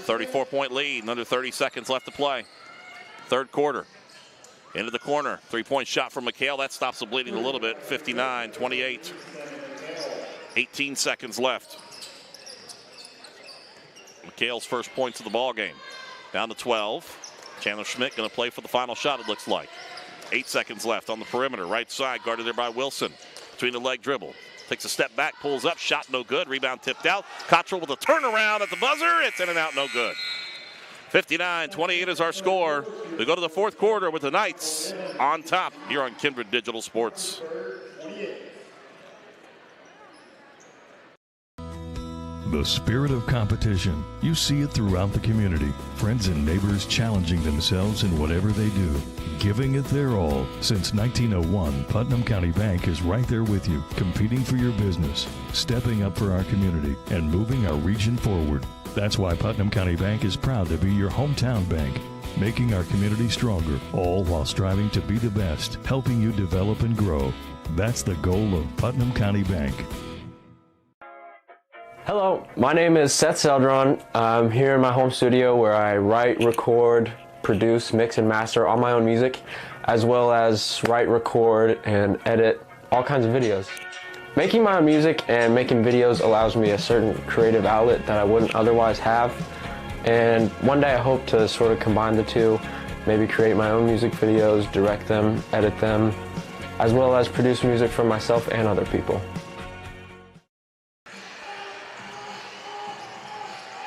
34-point lead, under 30 seconds left to play. Third quarter. Into the corner. 3-point shot from McHale. That stops the bleeding a little bit. 59-28. 18 seconds left. McHale's first points of the ball game. Down to 12. Chandler Schmidt going to play for the final shot, it looks like. 8 seconds left on the perimeter. Right side, guarded there by Wilson. Between the leg dribble. Takes a step back, pulls up, shot no good. Rebound tipped out. Cottrell with a turnaround at the buzzer. It's in and out, no good. 59-28 is our score. We go to the fourth quarter with the Knights on top here on Kindred Digital Sports. The spirit of competition. You see it throughout the community. Friends and neighbors challenging themselves in whatever they do, giving it their all. Since 1901, Putnam County Bank is right there with you, competing for your business, stepping up for our community, and moving our region forward. That's why Putnam County Bank is proud to be your hometown bank, making our community stronger, all while striving to be the best, helping you develop and grow. That's the goal of Putnam County Bank. Hello, my name is Seth Seldron. I'm here in my home studio where I write, record, produce, mix, and master all my own music, as well as write, record, and edit all kinds of videos. Making my own music and making videos allows me a certain creative outlet that I wouldn't otherwise have. And one day I hope to sort of combine the two, maybe create my own music videos, direct them, edit them, as well as produce music for myself and other people.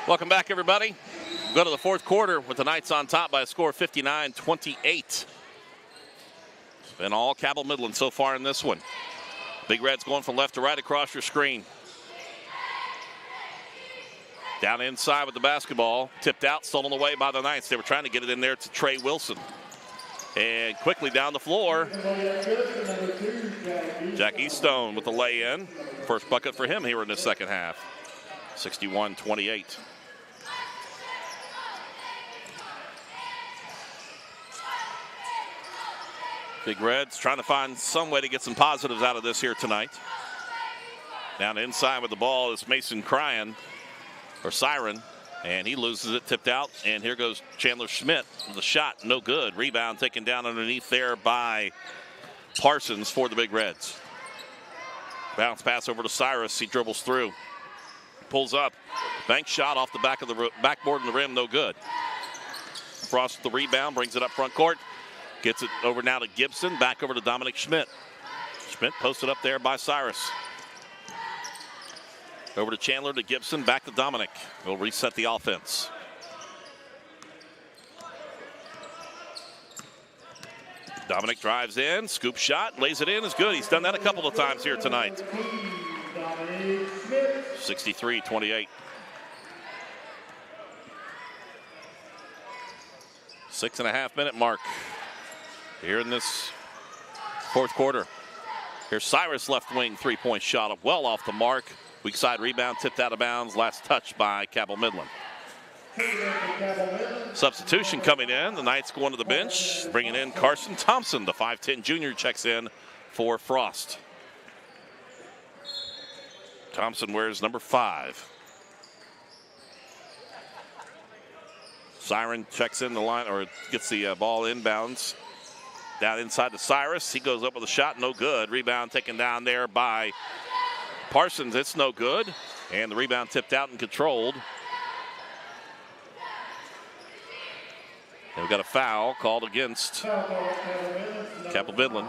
Welcome back, everybody. We'll go to the fourth quarter with the Knights on top by a score of 59-28. It's been all Cabell Midland so far in this one. Big Reds going from left to right across your screen. Down inside with the basketball. Tipped out, stolen away by the Knights. They were trying to get it in there to Trey Wilson. And quickly down the floor, Jack Eastone with the lay-in. First bucket for him here in the second half. 61-28. Big Reds trying to find some way to get some positives out of this here tonight. Down inside with the ball is Mason Siren, and he loses it, tipped out. And here goes Chandler Schmidt with the shot, no good. Rebound taken down underneath there by Parsons for the Big Reds. Bounce pass over to Cyrus. He dribbles through, pulls up, bank shot off the back of the backboard and the rim, no good. Frost with the rebound, brings it up front court, gets it over now to Gibson, back over to Dominic Schmidt. Schmidt posted up there by Cyrus. Over to Chandler, to Gibson, back to Dominic. We'll reset the offense. Dominic drives in, scoop shot, lays it in, is good. He's done that a couple of times here tonight. 63-28. 6.5 minute mark here in this fourth quarter. Here's Cyrus, left wing three-point shot well off the mark. Weak side rebound, tipped out of bounds. Last touch by Cabell Midland. Substitution coming in. The Knights going to the bench, bringing in Carson Thompson. The 5'10 junior checks in for Frost. Thompson wears number 5. Siren checks in the line, or gets the ball inbounds. Down inside to Cyrus. He goes up with a shot, no good. Rebound taken down there by Parsons. It's no good. And the rebound tipped out and controlled. And we've got a foul called against Cabell Midland.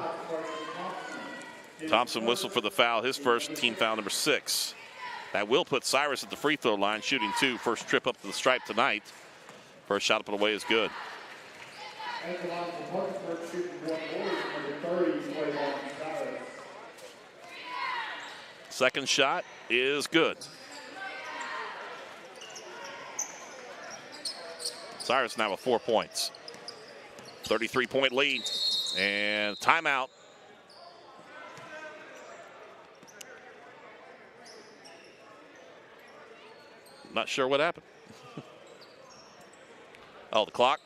Thompson whistled for the foul, his first, team foul number 6. That will put Cyrus at the free throw line, shooting 2. First trip up to the stripe tonight. First shot up and away is good. Second shot is good. Cyrus now with 4 points. 33-point lead. And timeout. Not sure what happened. Oh, the clock.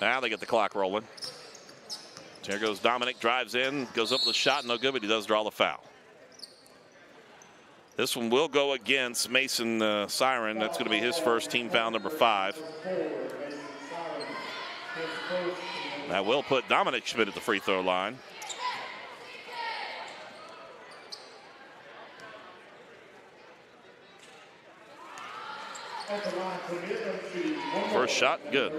Now they get the clock rolling. Here goes Dominic, drives in, goes up with a shot, no good, but he does draw the foul. This one will go against Mason Siren. That's going to be his first, team foul number 5. That will put Dominic Schmidt at the free throw line. First shot, good.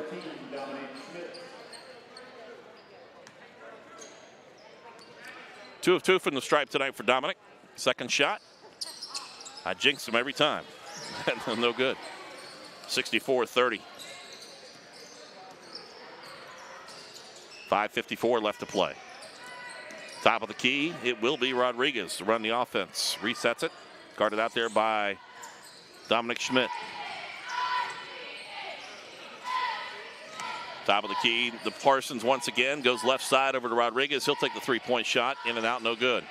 Two of 2 from the stripe tonight for Dominic. Second shot. I jinx him every time. No good. 64-30. 5:54 left to play. Top of the key, it will be Rodriguez to run the offense. Resets it. Guarded out there by Dominic Schmidt. Top of the key, the Parsons once again goes left side over to Rodriguez. He'll take the three-point shot, in and out, no good.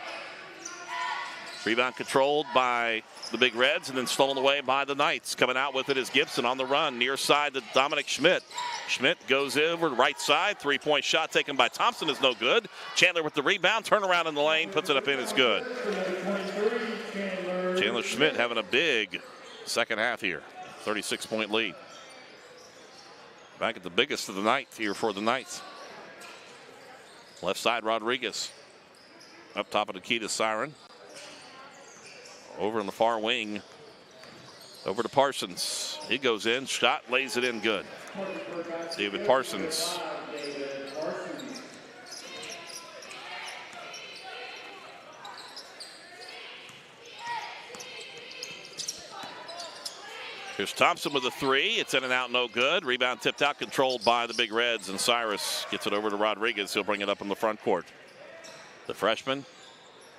Rebound controlled by the Big Reds and then stolen away by the Knights. Coming out with it is Gibson on the run, near side to Dominic Schmidt. Schmidt goes over to right side, three-point shot taken by Thompson is no good. Chandler with the rebound, turnaround in the lane, puts it up in, it's good. Chandler Schmidt having a big second half here, 36-point lead. Back at the biggest of the night here for the Knights. Left side, Rodriguez. Up top of the key to Siren. Over in the far wing. Over to Parsons. He goes in, shot, lays it in, good. David Parsons. Here's Thompson with a three. It's in and out, no good. Rebound tipped out, controlled by the Big Reds, and Cyrus gets it over to Rodriguez. He'll bring it up in the front court. The freshman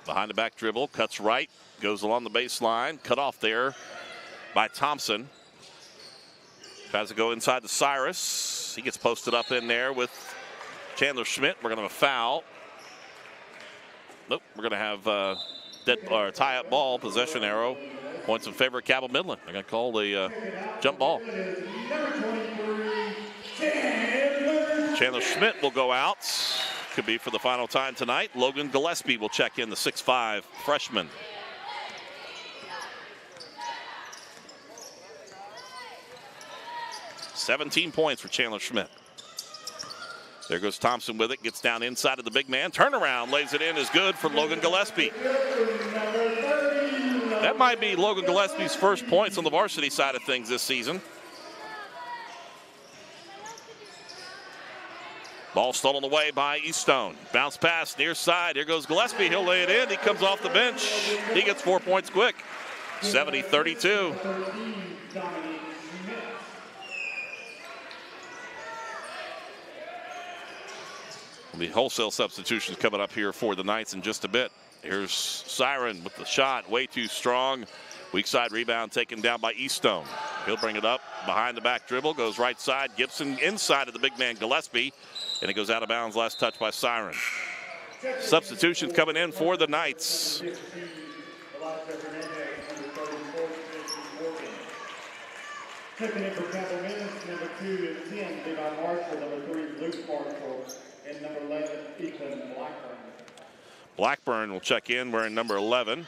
behind the back dribble, cuts right, goes along the baseline, cut off there by Thompson. Tries to go inside to Cyrus. He gets posted up in there with Chandler Schmidt. We're going to have a foul. Nope, we're going to have tie-up ball, possession arrow. Points in favor of Cabell Midland. They're going to call the jump ball. Chandler Schmidt will go out. Could be for the final time tonight. Logan Gillespie will check in, the 6'5" freshman. "17 points for Chandler Schmidt. There goes Thompson with it, gets down inside of the big man. Turnaround, lays it in, is good for Logan Gillespie. That might be Logan Gillespie's first points on the varsity side of things this season. Ball stolen away by Eastone. Bounce pass near side. Here goes Gillespie. He'll lay it in. He comes off the bench. He gets 4 points quick. 70-32. There'll be wholesale substitutions coming up here for the Knights in just a bit. Here's Siren with the shot. Way too strong. Weak side rebound taken down by Eastone. He'll bring it up behind the back dribble. Goes right side. Gibson inside of the big man Gillespie. And it goes out of bounds. Last touch by Siren. Substitutions coming in for the Knights. Checking in for Cabell Midland, number 2 is 10, Levi Marshall, number 3 Luke Marshall, and number 11, Ethan Blackburn. Blackburn will check in wearing number 11.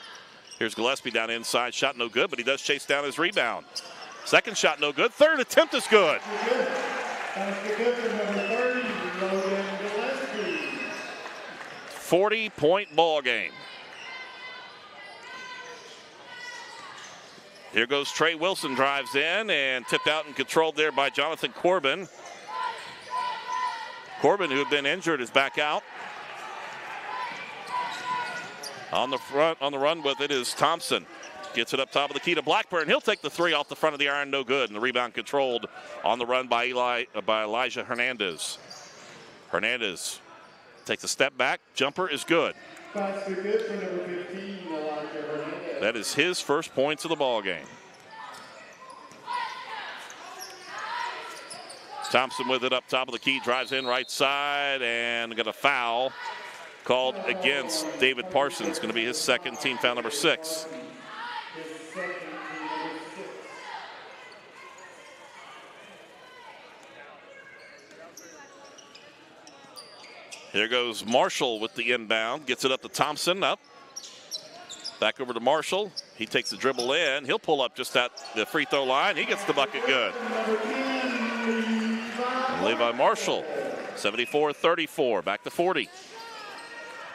Here's Gillespie down inside. Shot no good, but he does chase down his rebound. Second shot no good. Third attempt is good. That's the good for number 30, Logan Gillespie. 40-point ball game. Here goes Trey Wilson, drives in and tipped out and controlled there by Jonathan Corbin. Corbin, who had been injured, is back out. On the front, on the run with it is Thompson. Gets it up top of the key to Blackburn. He'll take the three off the front of the iron, no good. And the rebound controlled on the run by Elijah Hernandez. Hernandez takes a step back. Jumper is good. That's the good for number 15, Elijah Hernandez. That is his first points of the ball game. Thompson with it up top of the key, drives in right side and got a foul called against David Parsons. Going to be his second, team foul number 6. Here goes Marshall with the inbound. Gets it up to Thompson. Up. Back over to Marshall. He takes the dribble in. He'll pull up just at the free throw line. He gets the bucket good. And Levi Marshall, 74-34. Back to 40.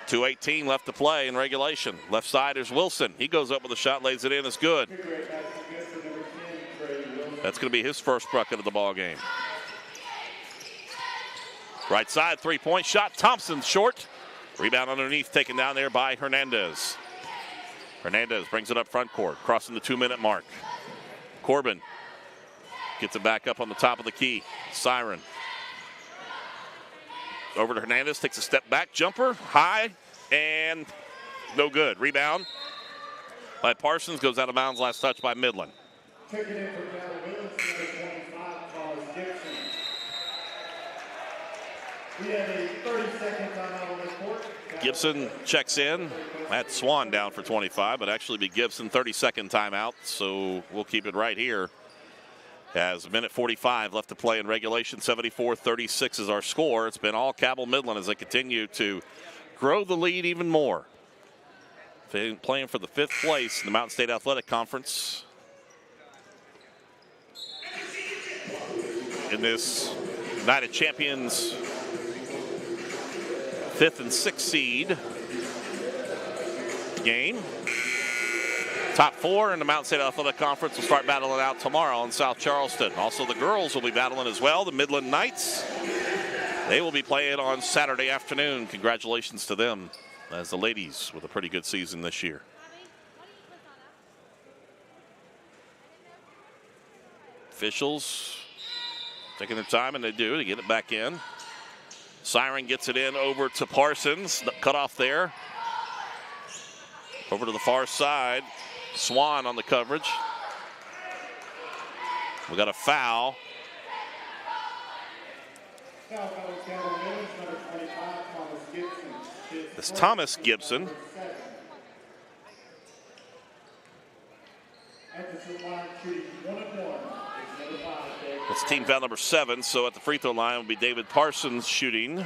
2:18 left to play in regulation. Left side is Wilson. He goes up with a shot, lays it in. It's good. That's going to be his first bucket of the ball game. Right side, three-point shot. Thompson short. Rebound underneath, taken down there by Hernandez. Hernandez brings it up front court, crossing the 2-minute mark. Corbin gets it back up on the top of the key. Siren. Over to Hernandez, takes a step back, jumper, high, and no good. Rebound by Parsons, goes out of bounds, last touch by Midland. Checking in for Cabell Midland, number 25, Thomas Gibson. We have a 30-second timeout on this court. Gibson checks in. Matt Swan down for 25, but actually be Gibson 32nd timeout, so we'll keep it right here. As a minute 45 left to play in regulation, 74-36 is our score. It's been all Cabell Midland as they continue to grow the lead even more. They're playing for the 5th place in the Mountain State Athletic Conference. In this United Champions 5th and 6th seed game. Top 4 in the Mountain State Athletic Conference will start battling out tomorrow in South Charleston. Also, the girls will be battling as well. The Midland Knights, they will be playing on Saturday afternoon. Congratulations to them as the ladies with a pretty good season this year. Officials taking their time, and they do to get it back in. Siren gets it in over to Parsons. Cut off there. Over to the far side. Swan on the coverage. We got a foul. It's Thomas Gibson. That's team foul number 7. So at the free throw line will be David Parsons shooting.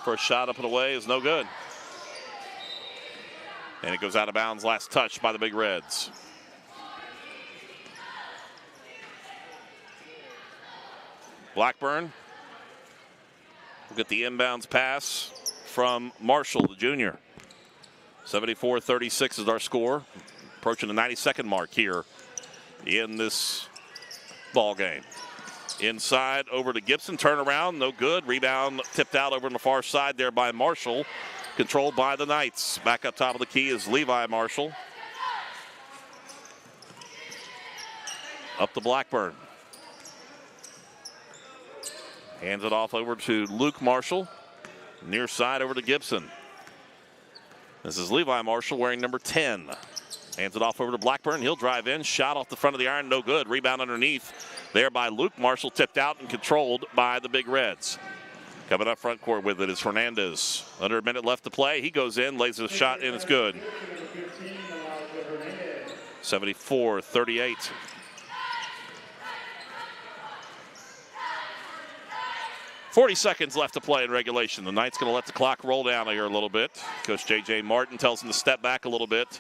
First shot up and away is no good. And it goes out of bounds. Last touch by the Big Reds. Blackburn will get the inbounds pass from Marshall, the junior. 74-36 is our score. Approaching the 92nd mark here in this ball game. Inside over to Gibson. Turnaround, no good. Rebound tipped out over on the far side there by Marshall. Controlled by the Knights. Back up top of the key is Levi Marshall. Up to Blackburn. Hands it off over to Luke Marshall. Near side over to Gibson. This is Levi Marshall wearing number 10. Hands it off over to Blackburn. He'll drive in. Shot off the front of the iron. No good. Rebound underneath there by Luke Marshall. Tipped out and controlled by the Big Reds. Coming up front court with it is Hernandez. Under a minute left to play. He goes in, lays a shot in. It's good. 74-38. .40 seconds left to play in regulation. The Knights going to let the clock roll down here a little bit. Coach J.J. Martin tells him to step back a little bit.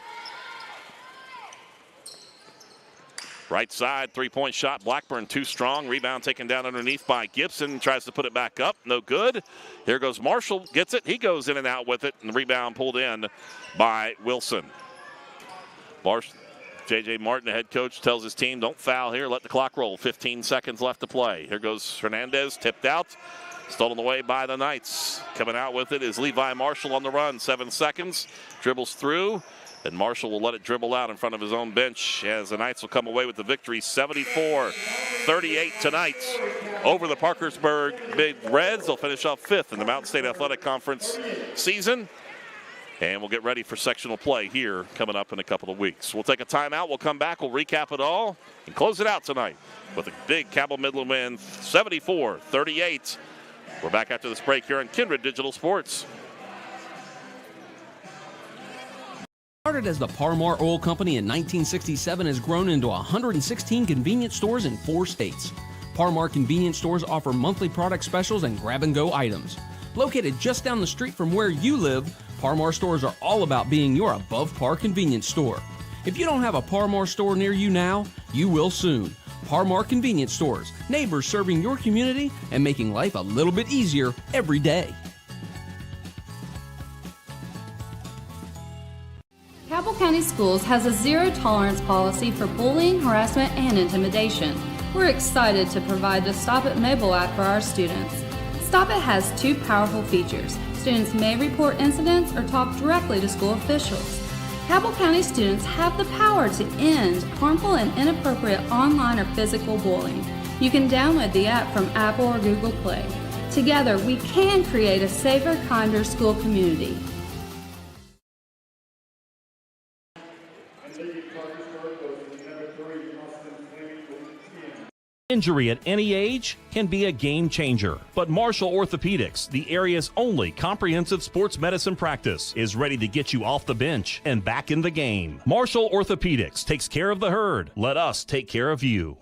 Right side, three-point shot. Blackburn too strong. Rebound taken down underneath by Gibson. Tries to put it back up. No good. Here goes Marshall. Gets it. He goes in and out with it. And the rebound pulled in by Wilson. J.J. Martin, the head coach, tells his team, don't foul here. Let the clock roll. 15 seconds left to play. Here goes Hernandez. Tipped out. Stolen away by the Knights. Coming out with it is Levi Marshall on the run. 7 seconds. Dribbles through. And Marshall will let it dribble out in front of his own bench as the Knights will come away with the victory. 74-38 tonight over the Parkersburg Big Reds. They'll finish off 5th in the Mountain State Athletic Conference season. And we'll get ready for sectional play here coming up in a couple of weeks. We'll take a timeout. We'll come back. We'll recap it all and close it out tonight with a big Cabell Midland win, 74-38. We're back after this break here on Kindred Digital Sports. Started as the Parmar Oil Company in 1967, has grown into 116 convenience stores in 4 states. Parmar convenience stores offer monthly product specials and grab-and-go items. Located just down the street from where you live, Parmar stores are all about being your above-par convenience store. If you don't have a Parmar store near you now, you will soon. Parmar Convenience Stores, neighbors serving your community and making life a little bit easier every day. Cabell County Schools has a zero-tolerance policy for bullying, harassment, and intimidation. We're excited to provide the Stop It mobile app for our students. Stop It has 2 powerful features. Students may report incidents or talk directly to school officials. Cabell County students have the power to end harmful and inappropriate online or physical bullying. You can download the app from Apple or Google Play. Together, we can create a safer, kinder school community. Injury at any age can be a game changer, but Marshall Orthopedics, the area's only comprehensive sports medicine practice, is ready to get you off the bench and back in the game. Marshall Orthopedics takes care of the herd. Let us take care of you.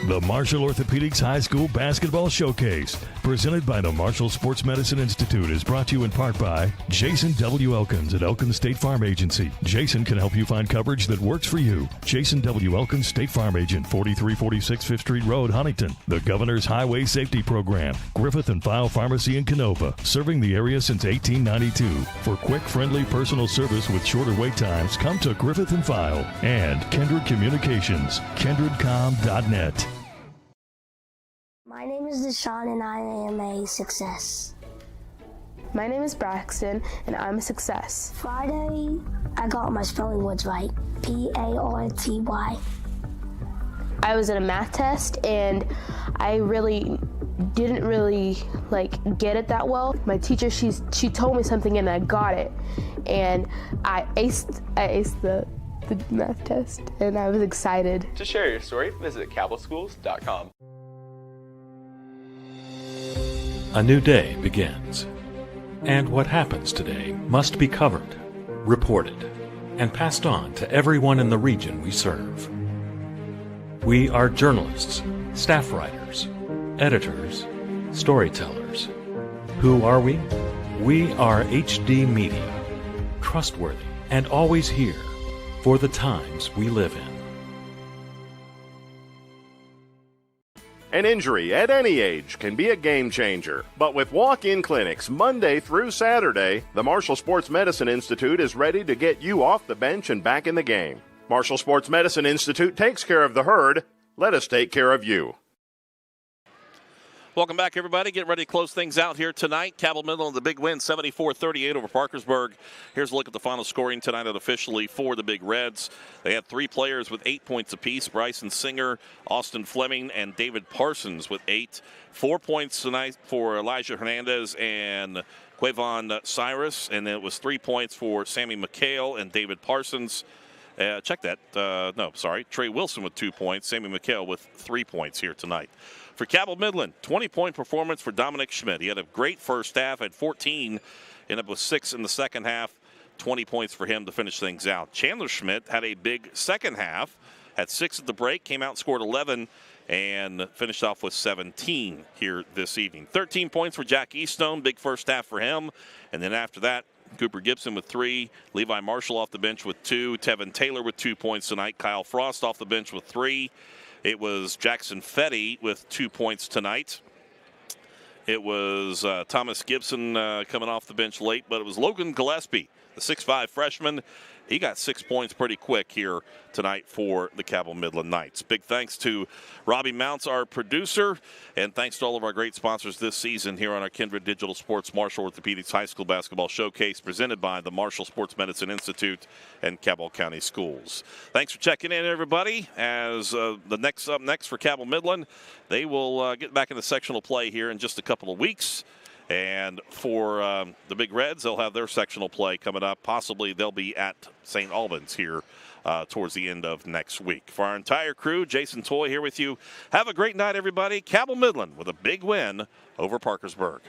The Marshall Orthopedics High School Basketball Showcase, presented by the Marshall Sports Medicine Institute, is brought to you in part by Jason W. Elkins at Elkins State Farm Agency. Jason can help you find coverage that works for you. Jason W. Elkins, State Farm Agent, 4346 5th Street Road, Huntington. The Governor's Highway Safety Program, Griffith and File Pharmacy in Canova, serving the area since 1892. For quick, friendly, personal service with shorter wait times, come to Griffith and File. And Kindred Communications, kindredcom.net. My name is Deshaun and I am a success. My name is Braxton and I'm a success. Friday, I got my spelling words right. P-A-R-T-Y. I was in a math test and I didn't really get it that well. My teacher, she told me something and I got it. And I aced the math test and I was excited. To share your story, visit cabellschools.com. A new day begins, and what happens today must be covered, reported, and passed on to everyone in the region we serve. We are journalists, staff writers, editors, storytellers. Who are we? We are HD Media, trustworthy and always here for the times we live in. An injury at any age can be a game changer. But with walk-in clinics Monday through Saturday, the Marshall Sports Medicine Institute is ready to get you off the bench and back in the game. Marshall Sports Medicine Institute takes care of the herd. Let us take care of you. Welcome back, everybody. Get ready to close things out here tonight. Cabell Midland, the big win, 74-38 over Parkersburg. Here's a look at the final scoring tonight officially for the Big Reds. They had 3 players with 8 points apiece: Bryson Singer, Austin Fleming, and David Parsons with 8. 4 points tonight for Elijah Hernandez and Quavon Cyrus, and it was 3 points for Sammy McHale and David Parsons. Check that. Trey Wilson with 2 points. Sammy McHale with 3 points here tonight. For Cabell Midland, 20-point performance for Dominic Schmidt. He had a great first half, had 14, ended up with 6 in the second half. 20 points for him to finish things out. Chandler Schmidt had a big second half, had 6 at the break, came out and scored 11, and finished off with 17 here this evening. 13 points for Jack Eastone, big first half for him. And then after that, Cooper Gibson with 3, Levi Marshall off the bench with 2, Tevin Taylor with 2 points tonight, Kyle Frost off the bench with 3. It was Jackson Fetty with 2 points tonight. It was Thomas Gibson coming off the bench late, but it was Logan Gillespie, the 6'5 freshman. He got 6 points pretty quick here tonight for the Cabell Midland Knights. Big thanks to Robbie Mounts, our producer, and thanks to all of our great sponsors this season here on our Kindred Digital Sports Marshall Orthopedics High School Basketball Showcase, presented by the Marshall Sports Medicine Institute and Cabell County Schools. Thanks for checking in, everybody. As up next for Cabell Midland, they will get back into sectional play here in just a couple of weeks. And for the Big Reds, they'll have their sectional play coming up. Possibly they'll be at St. Albans here towards the end of next week. For our entire crew, Jason Toy here with you. Have a great night, everybody. Cabell Midland with a big win over Parkersburg.